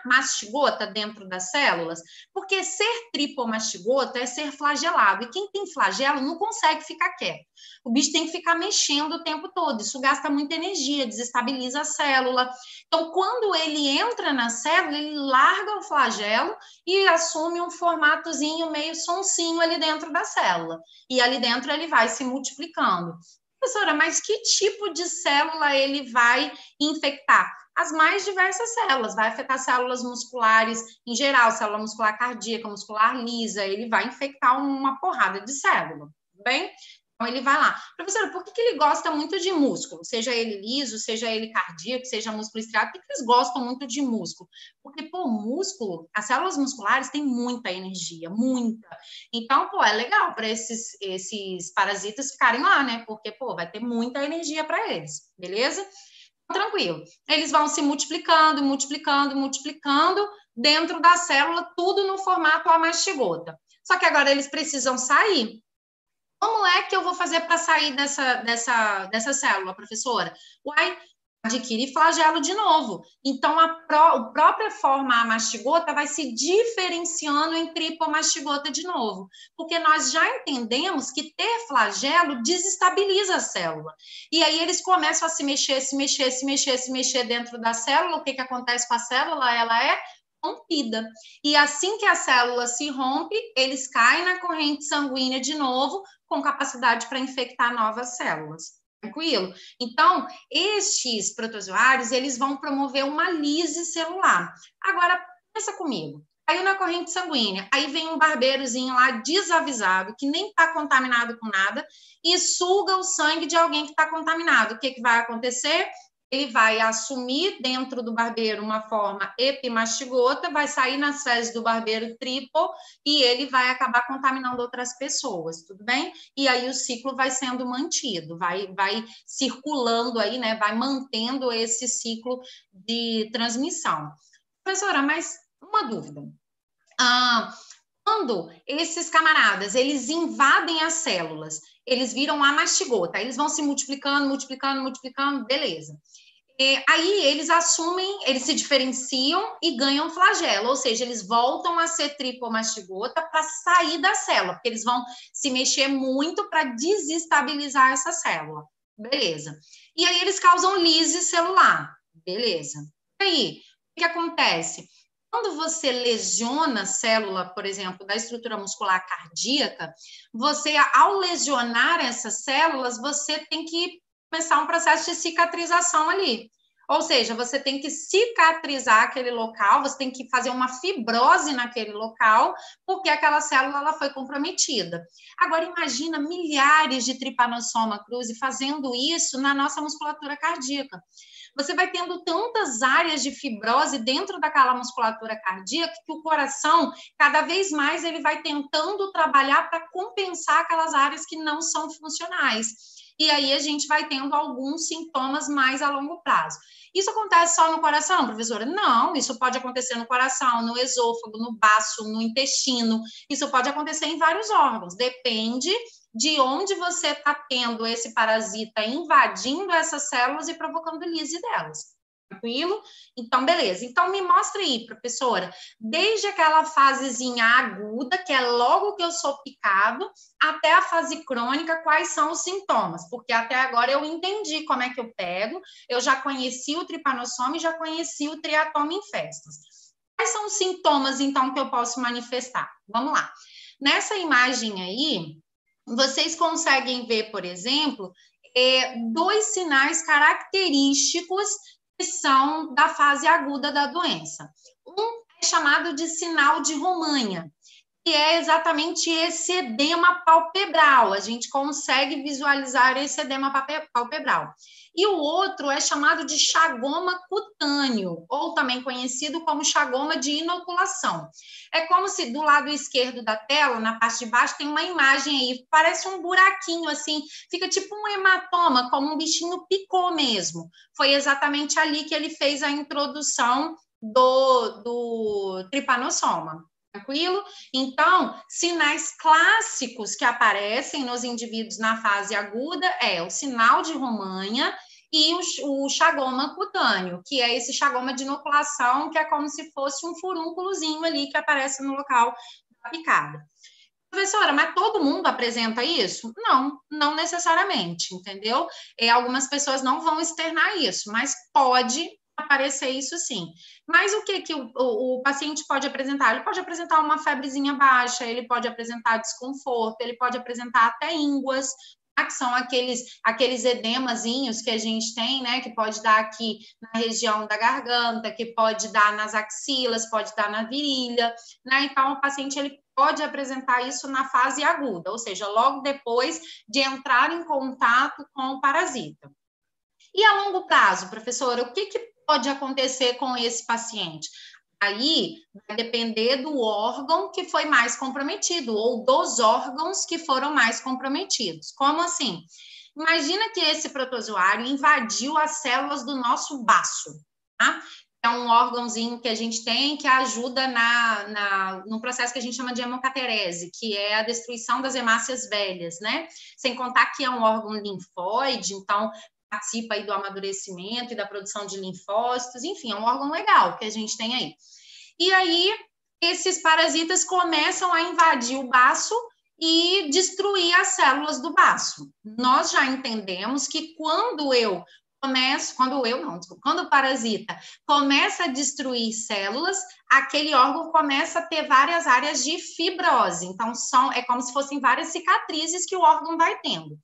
amastigota dentro das células? Porque ser tripomastigota é ser flagelado. E quem tem flagelo não consegue ficar quieto. O bicho tem que ficar mexendo o tempo todo. Isso gasta muita energia, desestabiliza a célula. Então, quando ele entra na célula, ele larga o flagelo e assume um formatozinho meio sonsinho ali dentro da célula. E ali dentro ele vai se multiplicando. Professora, mas que tipo de célula ele vai infectar? As mais diversas células, vai afetar células musculares em geral, célula muscular cardíaca, muscular lisa, ele vai infectar uma porrada de célula, tudo bem? Então, ele vai lá. Professora, por que ele gosta muito de músculo? Seja ele liso, seja ele cardíaco, seja músculo estriado, por que eles gostam muito de músculo? Porque, pô, músculo, as células musculares têm muita energia, muita. Então, pô, é legal para esses parasitas ficarem lá, né? Porque, pô, vai ter muita energia para eles, beleza? Tranquilo. Eles vão se multiplicando, multiplicando, multiplicando dentro da célula, tudo no formato amastigota. Só que agora eles precisam sair. Como é que eu vou fazer para sair dessa célula, professora? Uai, adquire flagelo de novo. Então, a própria forma amastigota vai se diferenciando em tripomastigota de novo, porque nós já entendemos que ter flagelo desestabiliza a célula. E aí eles começam a se mexer dentro da célula. O que acontece com a célula? Ela é rompida. E assim que a célula se rompe, eles caem na corrente sanguínea de novo, com capacidade para infectar novas células. Tranquilo? Então, estes protozoários, eles vão promover uma lise celular. Agora, pensa comigo. Caiu na corrente sanguínea, aí vem um barbeirozinho lá desavisado, que nem está contaminado com nada, e suga o sangue de alguém que está contaminado. O que vai acontecer? ele vai assumir dentro do barbeiro uma forma epimastigota, vai sair nas fezes do barbeiro triple e ele vai acabar contaminando outras pessoas, tudo bem? E aí o ciclo vai sendo mantido, vai circulando aí, né? Vai mantendo esse ciclo de transmissão. Professora, mas uma dúvida. Quando esses camaradas, eles invadem as células, eles viram a mastigota, eles vão se multiplicando, beleza. Aí eles assumem, eles se diferenciam e ganham flagelo, ou seja, eles voltam a ser tripomastigota para sair da célula, porque eles vão se mexer muito para desestabilizar essa célula, beleza. E aí eles causam lise celular, beleza. E aí, o que acontece? Quando você lesiona a célula, por exemplo, da estrutura muscular cardíaca, você, ao lesionar essas células, você tem que começar um processo de cicatrização ali. Ou seja, você tem que cicatrizar aquele local, você tem que fazer uma fibrose naquele local, porque aquela célula ela foi comprometida. Agora, imagina milhares de Trypanosoma cruzi fazendo isso na nossa musculatura cardíaca. Você vai tendo tantas áreas de fibrose dentro daquela musculatura cardíaca que o coração, cada vez mais, ele vai tentando trabalhar para compensar aquelas áreas que não são funcionais. E aí a gente vai tendo alguns sintomas mais a longo prazo. Isso acontece só no coração, professora? Não, isso pode acontecer no coração, no esôfago, no baço, no intestino. Isso pode acontecer em vários órgãos. Depende de onde você está tendo esse parasita invadindo essas células e provocando lise delas. Tranquilo? Então, beleza. Então, me mostra aí, professora, desde aquela fasezinha aguda, que é logo que eu sou picado, até a fase crônica, quais são os sintomas? Porque até agora eu entendi como é que eu pego, eu já conheci o Trypanosoma e já conheci o Triatoma infestus. Quais são os sintomas, então, que eu posso manifestar? Vamos lá. Nessa imagem aí, vocês conseguem ver, por exemplo, dois sinais característicos que são da fase aguda da doença. Um é chamado de sinal de Romanha, que é exatamente esse edema palpebral. A gente consegue visualizar esse edema palpebral. E o outro é chamado de chagoma cutâneo, ou também conhecido como chagoma de inoculação. É como se do lado esquerdo da tela, na parte de baixo, tem uma imagem aí, parece um buraquinho assim, fica tipo um hematoma, como um bichinho picou mesmo. Foi exatamente ali que ele fez a introdução do Trypanosoma. Tranquilo? Então, sinais clássicos que aparecem nos indivíduos na fase aguda é o sinal de Romanha e o chagoma cutâneo, que é esse chagoma de inoculação, que é como se fosse um furúnculozinho ali que aparece no local da picada. Professora, mas todo mundo apresenta isso? Não, não necessariamente, entendeu? Algumas pessoas não vão externar isso, mas pode aparecer isso sim. Mas o que o paciente pode apresentar? Ele pode apresentar uma febrezinha baixa, ele pode apresentar desconforto, ele pode apresentar até ínguas, que são aqueles edemazinhos que a gente tem, né, que pode dar aqui na região da garganta, que pode dar nas axilas, pode dar na virilha, né? Então, o paciente, ele pode apresentar isso na fase aguda, ou seja, logo depois de entrar em contato com o parasita. E a longo prazo, professora, o que pode acontecer com esse paciente? Aí vai depender do órgão que foi mais comprometido ou dos órgãos que foram mais comprometidos. Como assim? Imagina que esse protozoário invadiu as células do nosso baço, tá? É um órgãozinho que a gente tem que ajuda no processo que a gente chama de hemocaterese, que é a destruição das hemácias velhas, né? Sem contar que é um órgão linfóide, então participa aí do amadurecimento e da produção de linfócitos, enfim, é um órgão legal que a gente tem aí. E aí, esses parasitas começam a invadir o baço e destruir as células do baço. Nós já entendemos que quando o parasita começa a destruir células, aquele órgão começa a ter várias áreas de fibrose. Então, é como se fossem várias cicatrizes que o órgão vai tendo.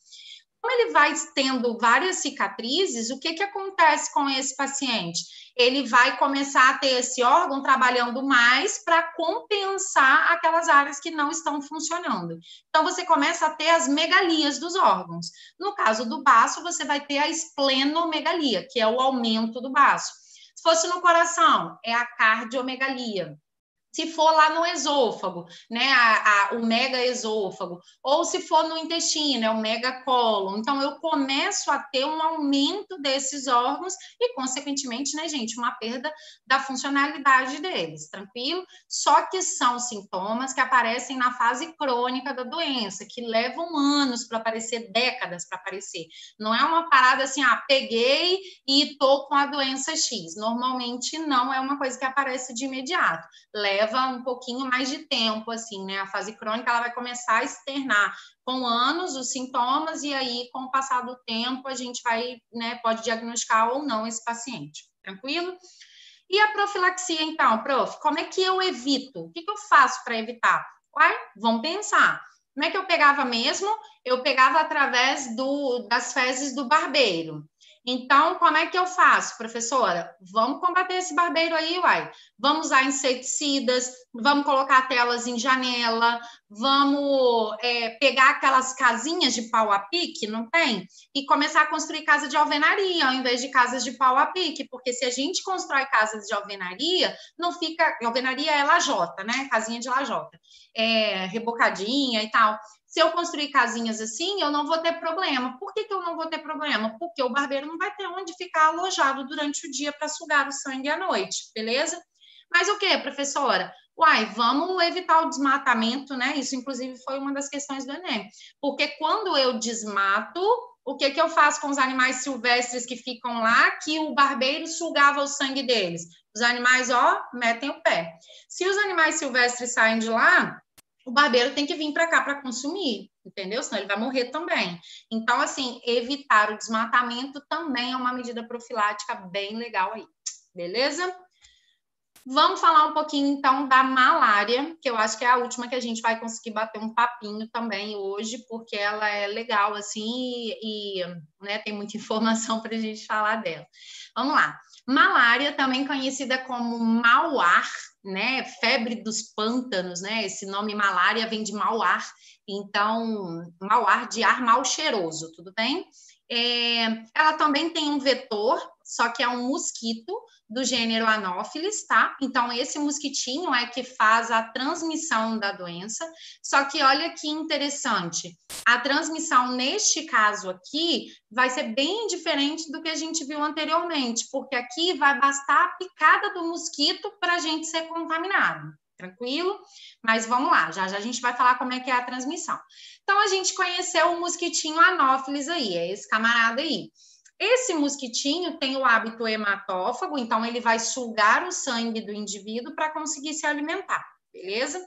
Como ele vai tendo várias cicatrizes, o que acontece com esse paciente? Ele vai começar a ter esse órgão trabalhando mais para compensar aquelas áreas que não estão funcionando. Então, você começa a ter as megalias dos órgãos. No caso do baço, você vai ter a esplenomegalia, que é o aumento do baço. Se fosse no coração, é a cardiomegalia. Se for lá no esôfago, né, o megaesôfago, ou se for no intestino, é o megacólon. Então, eu começo a ter um aumento desses órgãos e, consequentemente, né, gente, uma perda da funcionalidade deles, tranquilo? Só que são sintomas que aparecem na fase crônica da doença, que levam anos para aparecer, décadas para aparecer. Não é uma parada assim, peguei e tô com a doença X. Normalmente, não é uma coisa que aparece de imediato. Leva um pouquinho mais de tempo, assim, né? A fase crônica, ela vai começar a externar com anos os sintomas e aí, com o passar do tempo, a gente vai, né, pode diagnosticar ou não esse paciente. Tranquilo? E a profilaxia, então, prof, como é que eu evito? O que eu faço para evitar? Uai, vamos pensar. Como é que eu pegava mesmo? Eu pegava através das fezes do barbeiro. Então, como é que eu faço, professora? Vamos combater esse barbeiro aí, uai. Vamos usar inseticidas, vamos colocar telas em janela, vamos pegar aquelas casinhas de pau a pique, não tem? E começar a construir casa de alvenaria, ao invés de casas de pau a pique, porque se a gente constrói casas de alvenaria, não fica... Alvenaria é lajota, né? Casinha de lajota. Rebocadinha e tal. Se eu construir casinhas assim, eu não vou ter problema. Por que eu não vou ter problema? Porque o barbeiro não vai ter onde ficar alojado durante o dia para sugar o sangue à noite, beleza? Mas o que, professora? Uai, vamos evitar o desmatamento, né? Isso, inclusive, foi uma das questões do Enem. Porque quando eu desmato, o que eu faço com os animais silvestres que ficam lá, que o barbeiro sugava o sangue deles? Os animais, metem o pé. Se os animais silvestres saem de lá, o barbeiro tem que vir para cá para consumir, entendeu? Senão ele vai morrer também. Então, assim, evitar o desmatamento também é uma medida profilática bem legal aí, beleza? Vamos falar um pouquinho, então, da malária, que eu acho que é a última que a gente vai conseguir bater um papinho também hoje, porque ela é legal, assim, e né, tem muita informação para a gente falar dela. Vamos lá. Malária, também conhecida como mau-ar, né? Febre dos pântanos, né? Esse nome malária vem de mau-ar, então, mau-ar de ar mal cheiroso, tudo bem? Ela também tem um vetor, só que é um mosquito do gênero Anopheles, tá? Então, esse mosquitinho é que faz a transmissão da doença, só que olha que interessante, a transmissão neste caso aqui vai ser bem diferente do que a gente viu anteriormente, porque aqui vai bastar a picada do mosquito para a gente ser contaminado. Tranquilo? Mas vamos lá, já a gente vai falar como é que é a transmissão. Então, a gente conheceu o mosquitinho Anopheles aí, é esse camarada aí. Esse mosquitinho tem o hábito hematófago, então ele vai sugar o sangue do indivíduo para conseguir se alimentar, beleza?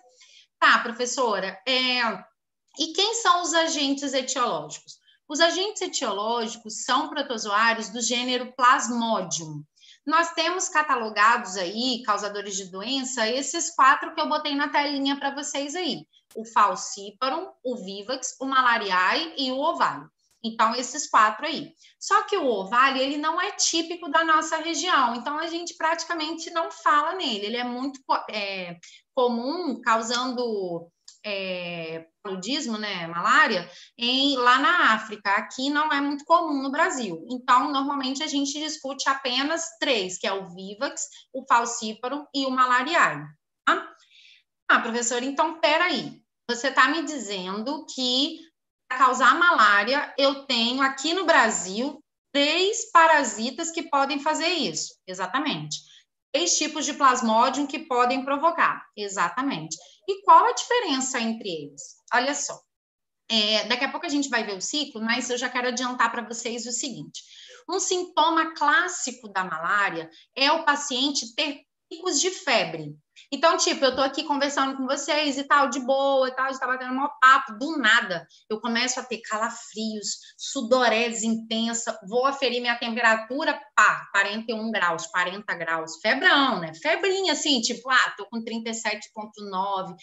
Tá, professora, e quem são os agentes etiológicos? Os agentes etiológicos são protozoários do gênero Plasmodium. Nós temos catalogados aí, causadores de doença, esses 4 que eu botei na telinha para vocês aí. O Falciparum, o Vivax, o Malariae e o Ovário. Então, esses 4 aí. Só que o ovário, ele não é típico da nossa região, então a gente praticamente não fala nele. Ele é muito comum, causando paludismo, né, malária, lá na África. Aqui não é muito comum no Brasil. Então, normalmente, a gente discute apenas 3, que é o Vivax, o Falciparum e o Malariae. Tá? Professor, então, peraí. Você está me dizendo que para causar malária, eu tenho aqui no Brasil 3 parasitas que podem fazer isso. Exatamente. 3 tipos de plasmodium que podem provocar. Exatamente. E qual a diferença entre eles? Olha só. Daqui a pouco a gente vai ver o ciclo, mas eu já quero adiantar para vocês o seguinte. Um sintoma clássico da malária é o paciente ter picos de febre. Então, tipo, eu tô aqui conversando com vocês e tal, de boa e tal, a gente tá batendo um papo, do nada, eu começo a ter calafrios, sudorese intensa, vou aferir minha temperatura, 41 graus, 40 graus, febrão, né? Febrinha, assim, tipo, tô com 37,9,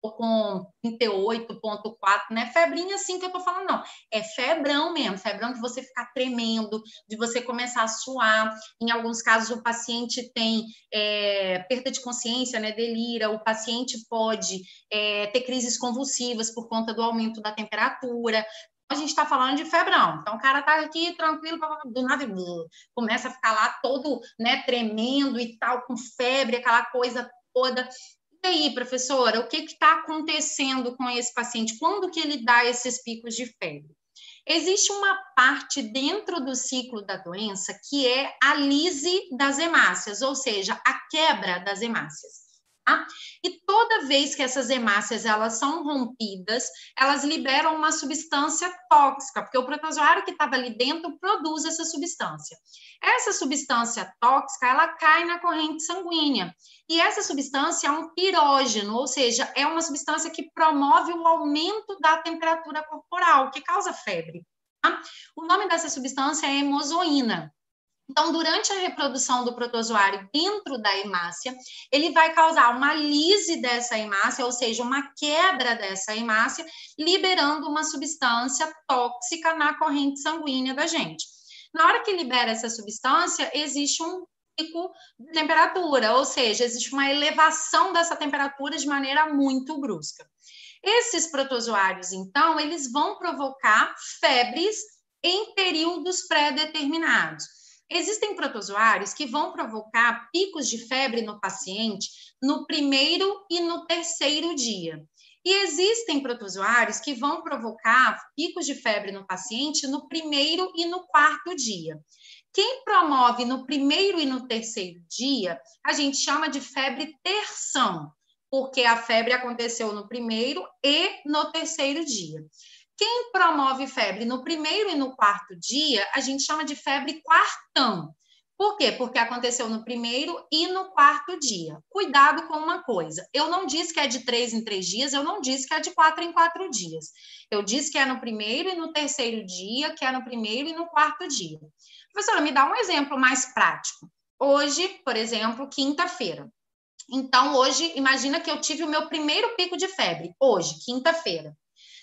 ou com 38,4, né? Febrinha assim que eu tô falando, não. É febrão mesmo, febrão de você ficar tremendo, de você começar a suar. Em alguns casos, o paciente tem perda de consciência, né? Delira, o paciente pode ter crises convulsivas por conta do aumento da temperatura. A gente está falando de febrão. Então, o cara tá aqui tranquilo, do nada começa a ficar lá todo, né, tremendo e tal, com febre, aquela coisa toda. E aí, professora, o que está acontecendo com esse paciente? Quando que ele dá esses picos de febre? Existe uma parte dentro do ciclo da doença que é a lise das hemácias, ou seja, a quebra das hemácias. Tá? E toda vez que essas hemácias elas são rompidas, elas liberam uma substância tóxica, porque o protozoário que estava ali dentro produz essa substância. Essa substância tóxica, ela cai na corrente sanguínea. E essa substância é um pirógeno, ou seja, é uma substância que promove o aumento da temperatura corporal, que causa febre. Tá? O nome dessa substância é hemozoína. Então, durante a reprodução do protozoário dentro da hemácia, ele vai causar uma lise dessa hemácia, ou seja, uma quebra dessa hemácia, liberando uma substância tóxica na corrente sanguínea da gente. Na hora que libera essa substância, existe um pico de temperatura, ou seja, existe uma elevação dessa temperatura de maneira muito brusca. Esses protozoários, então, eles vão provocar febres em períodos pré-determinados. Existem protozoários que vão provocar picos de febre no paciente no primeiro e no terceiro dia. E existem protozoários que vão provocar picos de febre no paciente no primeiro e no quarto dia. Quem promove no primeiro e no terceiro dia, a gente chama de febre terção, porque a febre aconteceu no primeiro e no terceiro dia. Quem promove febre no primeiro e no quarto dia, a gente chama de febre quartão. Por quê? Porque aconteceu no primeiro e no quarto dia. Cuidado com uma coisa. Eu não disse que é de 3 em 3 dias, eu não disse que é de 4 em 4 dias. Eu disse que é no primeiro e no terceiro dia, que é no primeiro e no quarto dia. Professora, me dá um exemplo mais prático. Hoje, por exemplo, quinta-feira. Então, hoje, imagina que eu tive o meu primeiro pico de febre. Hoje, quinta-feira.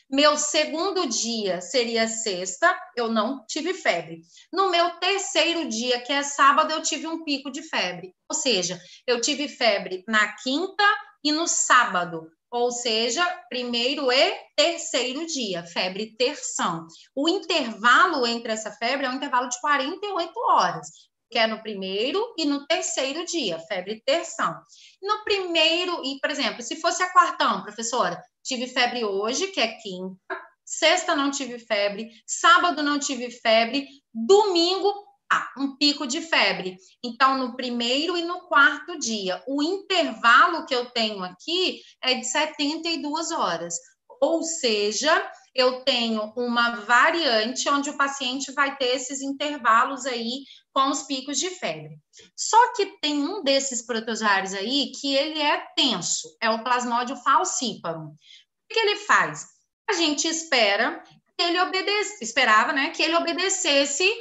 Meu segundo dia seria sexta, eu não tive febre. No meu terceiro dia, que é sábado, eu tive um pico de febre. Ou seja, eu tive febre na quinta e no sábado. Ou seja, primeiro e terceiro dia, febre terção. O intervalo entre essa febre é um intervalo de 48 horas, que é no primeiro e no terceiro dia, febre terção. No primeiro, e por exemplo, se fosse a quartão, professora, tive febre hoje, que é quinta, sexta não tive febre, sábado não tive febre, domingo, um pico de febre. Então, no primeiro e no quarto dia, o intervalo que eu tenho aqui é de 72 horas. Ou seja, eu tenho uma variante onde o paciente vai ter esses intervalos aí com os picos de febre. Só que tem um desses protozoários aí que ele é tenso, é o Plasmodium falciparum. O que ele faz? A gente espera que ele esperava, né, que ele obedecesse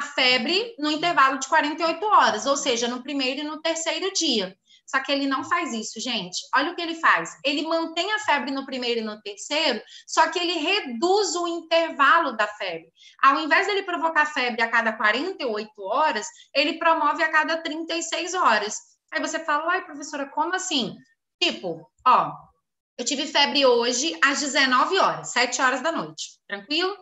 a febre no intervalo de 48 horas, ou seja, no primeiro e no terceiro dia. Só que ele não faz isso, gente. Olha o que ele faz. Ele mantém a febre no primeiro e no terceiro, só que ele reduz o intervalo da febre. Ao invés dele provocar febre a cada 48 horas, ele promove a cada 36 horas. Aí você fala, ai, professora, como assim? Tipo, ó, eu tive febre hoje às 19 horas, 7 horas da noite. Tranquilo?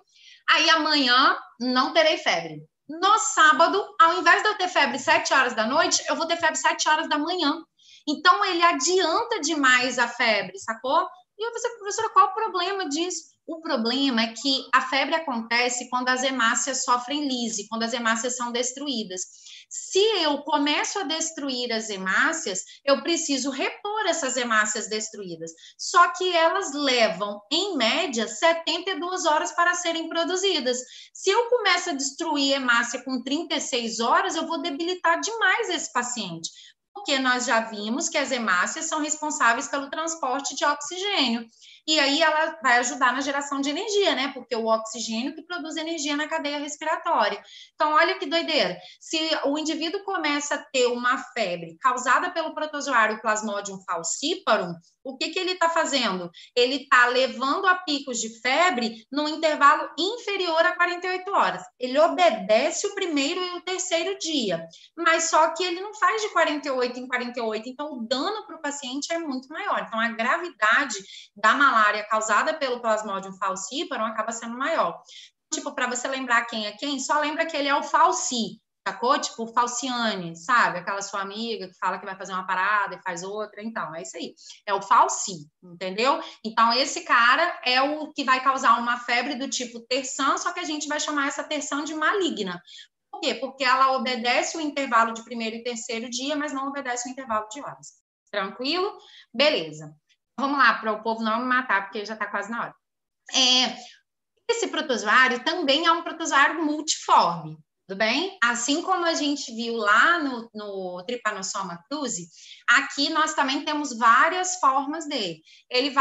Aí amanhã não terei febre. No sábado, ao invés de eu ter febre 7 horas da noite, eu vou ter febre 7 horas da manhã. Então, ele adianta demais a febre, sacou? E eu falei, professora, qual o problema disso? O problema é que a febre acontece quando as hemácias sofrem lise, quando as hemácias são destruídas. Se eu começo a destruir as hemácias, eu preciso repor essas hemácias destruídas. Só que elas levam, em média, 72 horas para serem produzidas. Se eu começo a destruir hemácia com 36 horas, eu vou debilitar demais esse paciente. porque nós já vimos que as hemácias são responsáveis pelo transporte de oxigênio. E aí ela vai ajudar na geração de energia, né? Porque o oxigênio que produz energia na cadeia respiratória. Então, olha que doideira. Se o indivíduo começa a ter uma febre causada pelo protozoário Plasmodium falciparum, o que ele está fazendo? Ele está levando a picos de febre num intervalo inferior a 48 horas. Ele obedece o primeiro e o terceiro dia, mas só que ele não faz de 48 em 48, então o dano para o paciente é muito maior. Então, a gravidade da malária causada pelo Plasmodium falciparum acaba sendo maior. Tipo, para você lembrar quem é quem, só lembra que ele é o falci, sacou? Tipo, falciane, sabe? Aquela sua amiga que fala que vai fazer uma parada e faz outra. Então, é isso aí. É o falci, entendeu? Então, esse cara é o que vai causar uma febre do tipo terçã, só que a gente vai chamar essa terçã de maligna. Por quê? Porque ela obedece o intervalo de primeiro e terceiro dia, mas não obedece o intervalo de horas. Tranquilo? Beleza. Vamos lá, para o povo não me matar, porque já está quase na hora. Esse protozoário também é um protozoário multiforme, tudo bem? Assim como a gente viu lá no Trypanosoma cruzi, aqui nós também temos várias formas dele. Ele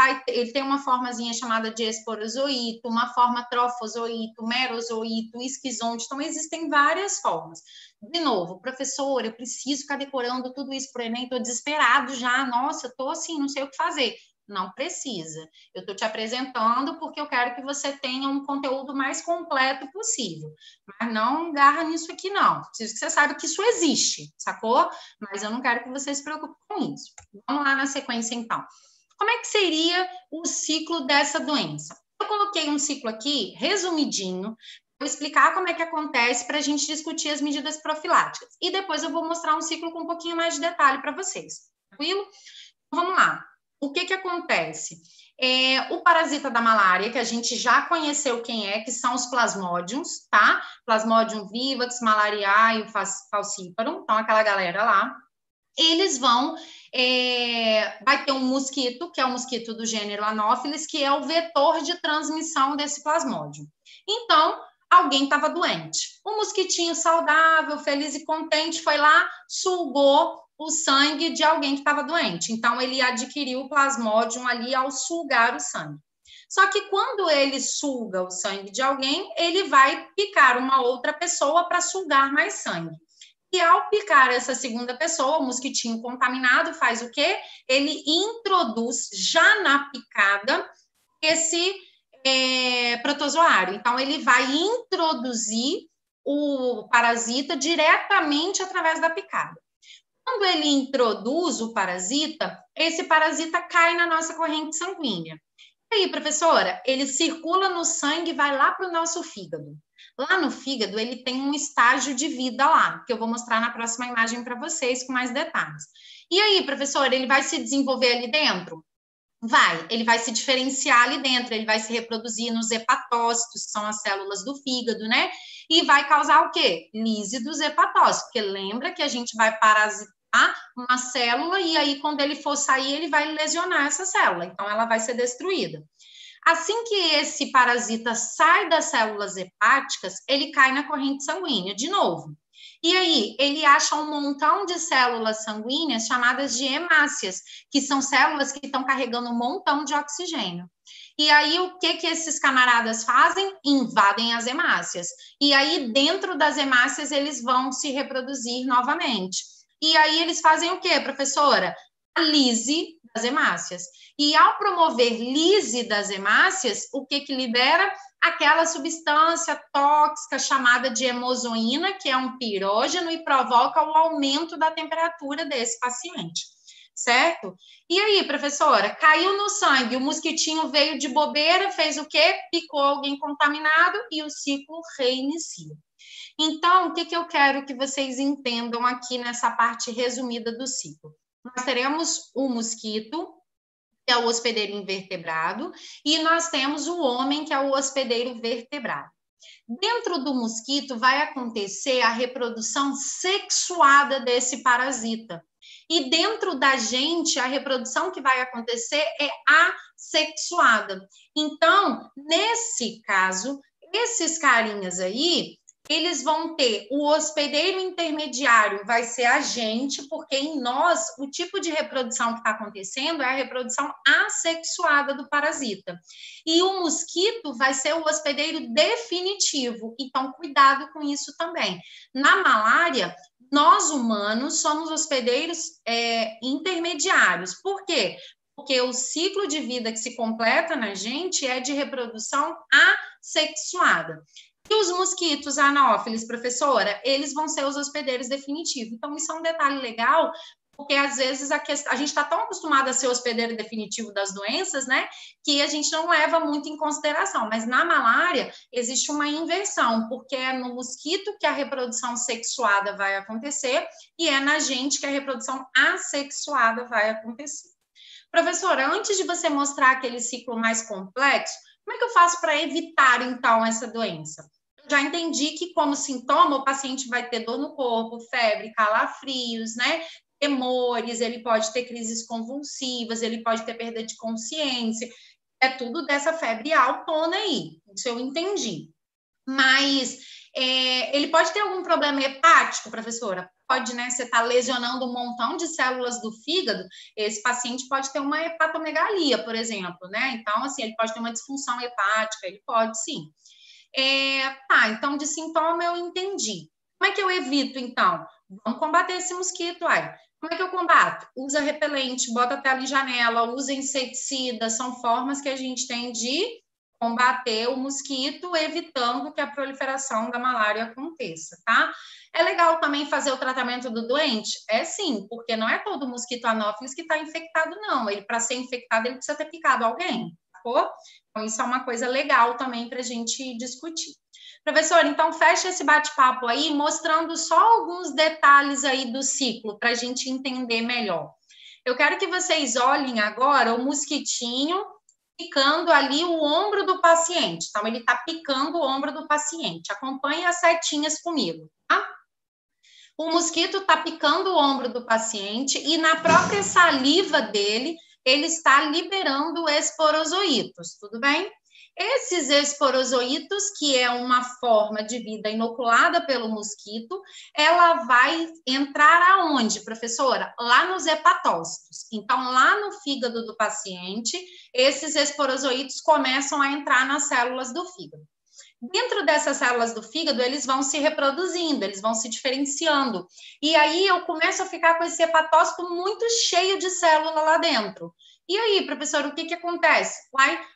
tem uma formazinha chamada de esporozoito, uma forma trofozoito, merozoito, esquizonte, então existem várias formas. De novo, professor, eu preciso ficar decorando tudo isso para o Enem, estou desesperado já, nossa, estou assim, não sei o que fazer. Não precisa. Eu estou te apresentando porque eu quero que você tenha um conteúdo mais completo possível. Mas não garra nisso aqui, não. Preciso que você saiba que isso existe, sacou? Mas eu não quero que você se preocupe com isso. Vamos lá na sequência, então. Como é que seria o ciclo dessa doença? Eu coloquei um ciclo aqui, resumidinho, vou explicar como é que acontece para a gente discutir as medidas profiláticas. E depois eu vou mostrar um ciclo com um pouquinho mais de detalhe para vocês. Tranquilo? Então, vamos lá. O que acontece? O parasita da malária, que a gente já conheceu quem é, que são os plasmódiums, tá? Plasmodium vivax, malariae, falciparum, então aquela galera lá. Eles vão... vai ter um mosquito, que é o mosquito do gênero Anopheles, que é o vetor de transmissão desse plasmódio. Então, alguém estava doente. Um mosquitinho saudável, feliz e contente, foi lá, sugou o sangue de alguém que estava doente. Então, ele adquiriu o plasmódium ali ao sugar o sangue. Só que quando ele suga o sangue de alguém, ele vai picar uma outra pessoa para sugar mais sangue. E ao picar essa segunda pessoa, o mosquitinho contaminado faz o quê? Ele introduz já na picada esse protozoário. Então, ele vai introduzir o parasita diretamente através da picada. Quando ele introduz o parasita, esse parasita cai na nossa corrente sanguínea. E aí, professora, ele circula no sangue e vai lá para o nosso fígado. Lá no fígado, ele tem um estágio de vida lá, que eu vou mostrar na próxima imagem para vocês com mais detalhes. E aí, professora, ele vai se desenvolver ali dentro? Ele vai se diferenciar ali dentro, ele vai se reproduzir nos hepatócitos, que são as células do fígado, né? E vai causar o quê? Lise dos hepatócitos, porque lembra que a gente vai parasitar uma célula e aí quando ele for sair, ele vai lesionar essa célula, então ela vai ser destruída. Assim que esse parasita sai das células hepáticas, ele cai na corrente sanguínea, de novo. E aí, ele acha um montão de células sanguíneas chamadas de hemácias, que são células que estão carregando um montão de oxigênio. E aí, o que esses camaradas fazem? Invadem as hemácias. E aí, dentro das hemácias, eles vão se reproduzir novamente. E aí, eles fazem o quê, professora? A lise das hemácias. E ao promover lise das hemácias, o que libera? Aquela substância tóxica chamada de hemozoína, que é um pirógeno e provoca o aumento da temperatura desse paciente, certo? E aí, professora, caiu no sangue, o mosquitinho veio de bobeira, fez o quê? Picou alguém contaminado e o ciclo reinicia. Então, o que eu quero que vocês entendam aqui nessa parte resumida do ciclo? Nós teremos o mosquito, que é o hospedeiro invertebrado, e nós temos o homem, que é o hospedeiro vertebrado. Dentro do mosquito vai acontecer a reprodução sexuada desse parasita. E dentro da gente, a reprodução que vai acontecer é assexuada. Então, nesse caso, esses carinhas aí, eles vão ter o hospedeiro intermediário, vai ser a gente, porque em nós, o tipo de reprodução que está acontecendo é a reprodução assexuada do parasita. E o mosquito vai ser o hospedeiro definitivo, então cuidado com isso também. Na malária, nós humanos somos hospedeiros intermediários. Por quê? Porque o ciclo de vida que se completa na gente é de reprodução assexuada. E os mosquitos anófilos, professora, eles vão ser os hospedeiros definitivos. Então, isso é um detalhe legal, porque às vezes a gente está tão acostumado a ser hospedeiro definitivo das doenças, né, que a gente não leva muito em consideração. Mas na malária existe uma inversão, porque é no mosquito que a reprodução sexuada vai acontecer e é na gente que a reprodução assexuada vai acontecer. Professora, antes de você mostrar aquele ciclo mais complexo, como é que eu faço para evitar, então, essa doença? Eu já entendi que, como sintoma, o paciente vai ter dor no corpo, febre, calafrios, né? Temores, ele pode ter crises convulsivas, ele pode ter perda de consciência. É tudo dessa febre autona aí. Isso eu entendi. Mas ele pode ter algum problema hepático, professora? Pode, né? Você está lesionando um montão de células do fígado, esse paciente pode ter uma hepatomegalia, por exemplo, né? Então, assim, ele pode ter uma disfunção hepática, ele pode sim. Então, de sintoma eu entendi. Como é que eu evito, então? Vamos combater esse mosquito, ai. Como é que eu combato? Usa repelente, bota a tela em janela, usa inseticida, são formas que a gente tem de combater o mosquito, evitando que a proliferação da malária aconteça, tá? É legal também fazer o tratamento do doente? É sim, porque não é todo mosquito anófilis que está infectado, não. Ele, para ser infectado, ele precisa ter picado alguém, sacou? Então, isso é uma coisa legal também para a gente discutir. Professor, então fecha esse bate-papo aí, mostrando só alguns detalhes aí do ciclo, para a gente entender melhor. Eu quero que vocês olhem agora o mosquitinho picando ali o ombro do paciente. Então, ele está picando o ombro do paciente. Acompanhe as setinhas comigo, tá? O mosquito está picando o ombro do paciente e na própria saliva dele, ele está liberando esporozoitos, tudo bem? Esses esporozoitos, que é uma forma de vida inoculada pelo mosquito, ela vai entrar aonde, professora? Lá nos hepatócitos. Então, lá no fígado do paciente, esses esporozoitos começam a entrar nas células do fígado. Dentro dessas células do fígado, eles vão se reproduzindo, eles vão se diferenciando. E aí eu começo a ficar com esse hepatócito muito cheio de célula lá dentro. E aí, professor, o que acontece?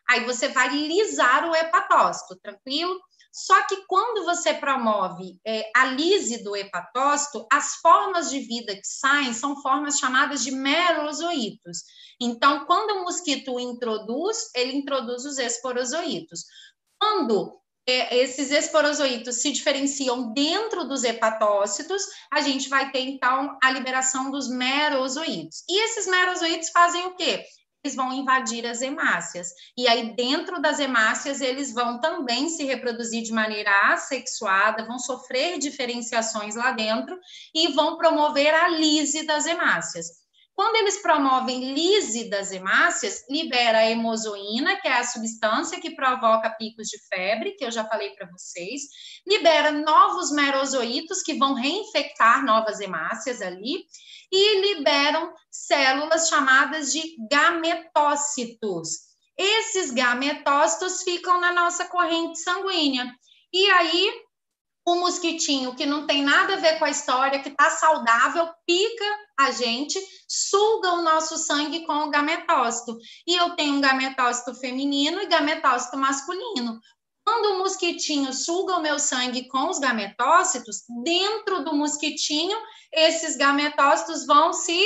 Aí você vai lisar o hepatócito, tranquilo? Só que quando você promove a lise do hepatócito, as formas de vida que saem são formas chamadas de merozoítos. Então, quando o mosquito introduz, ele introduz os esporozoítos. Quando esses esporozoítos se diferenciam dentro dos hepatócitos, a gente vai ter, então, a liberação dos merozoítos. E esses merozoítos fazem o quê? Eles vão invadir as hemácias. E aí, dentro das hemácias, eles vão também se reproduzir de maneira assexuada, vão sofrer diferenciações lá dentro e vão promover a lise das hemácias. Quando eles promovem lise das hemácias, libera a hemozoína, que é a substância que provoca picos de febre, que eu já falei para vocês, libera novos merozoítos que vão reinfectar novas hemácias ali, e liberam células chamadas de gametócitos. Esses gametócitos ficam na nossa corrente sanguínea. E aí, o mosquitinho, que não tem nada a ver com a história, que está saudável, pica a gente, suga o nosso sangue com o gametócito. E eu tenho um gametócito feminino e gametócito masculino. Quando o mosquitinho suga o meu sangue com os gametócitos, dentro do mosquitinho, esses gametócitos vão se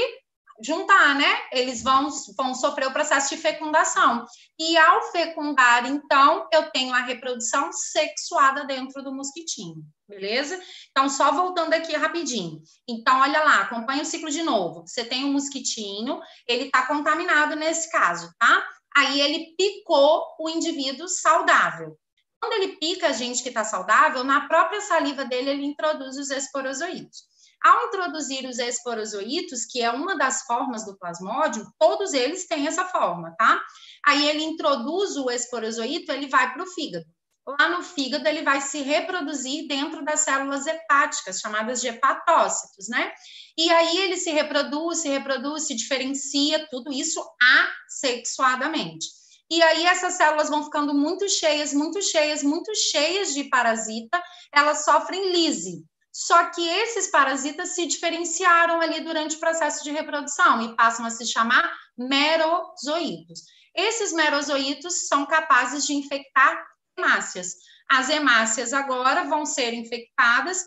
juntar, né? Eles vão sofrer o processo de fecundação. E ao fecundar, então, eu tenho a reprodução sexuada dentro do mosquitinho, beleza? Então, só voltando aqui rapidinho. Então, olha lá, acompanha o ciclo de novo. Você tem um mosquitinho, ele está contaminado nesse caso, tá? Aí ele picou o indivíduo saudável. Quando ele pica a gente que está saudável, na própria saliva dele, ele introduz os esporozoítos. Ao introduzir os esporozoítos, que é uma das formas do plasmódio, todos eles têm essa forma, tá? Aí ele introduz o esporozoíto, ele vai para o fígado. lá no fígado ele vai se reproduzir dentro das células hepáticas, chamadas de hepatócitos, né? E aí ele se reproduz, se diferencia, tudo isso assexuadamente. E aí essas células vão ficando muito cheias, muito cheias, muito cheias de parasita, elas sofrem lise. Só que esses parasitas se diferenciaram ali durante o processo de reprodução e passam a se chamar merozoítos. Esses merozoítos são capazes de infectar hemácias. As hemácias agora vão ser infectadas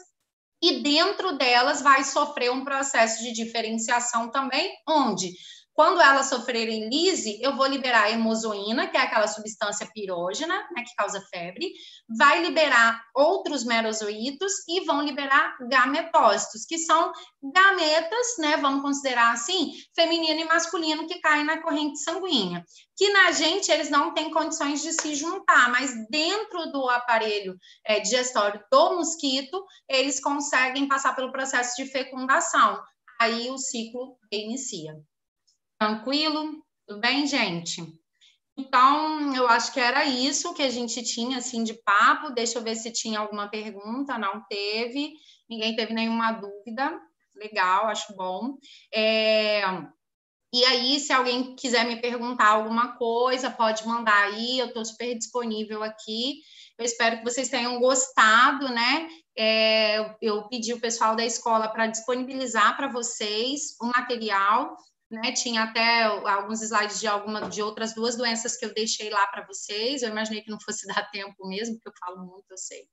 e dentro delas vai sofrer um processo de diferenciação também, onde quando elas sofrerem lise, eu vou liberar a hemozoína, que é aquela substância pirógena, né, que causa febre, vai liberar outros merozoítos e vão liberar gametócitos, que são gametas, né, vamos considerar assim, feminino e masculino, que caem na corrente sanguínea. Que na gente eles não têm condições de se juntar, mas dentro do aparelho digestório do mosquito, eles conseguem passar pelo processo de fecundação. Aí o ciclo reinicia. Tranquilo? Tudo bem, gente? Então, eu acho que era isso que a gente tinha, assim, de papo. Deixa eu ver se tinha alguma pergunta. Não teve. Ninguém teve nenhuma dúvida. Legal, acho bom. E aí, se alguém quiser me perguntar alguma coisa, pode mandar aí. Eu estou super disponível aqui. Eu espero que vocês tenham gostado, né? Eu pedi o pessoal da escola para disponibilizar para vocês o material, né? Tinha até alguns slides de outras duas doenças que eu deixei lá para vocês. Eu imaginei que não fosse dar tempo mesmo, porque eu falo muito, eu sei.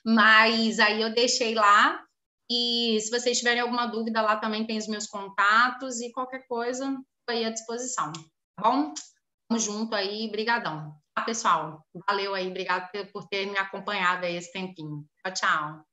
Mas aí eu deixei lá. E se vocês tiverem alguma dúvida, lá também tem os meus contatos e qualquer coisa, estou aí à disposição. Tá bom? Tamo junto aí, brigadão. Tá, pessoal? Valeu aí, obrigado por ter me acompanhado aí esse tempinho. Tchau, tchau.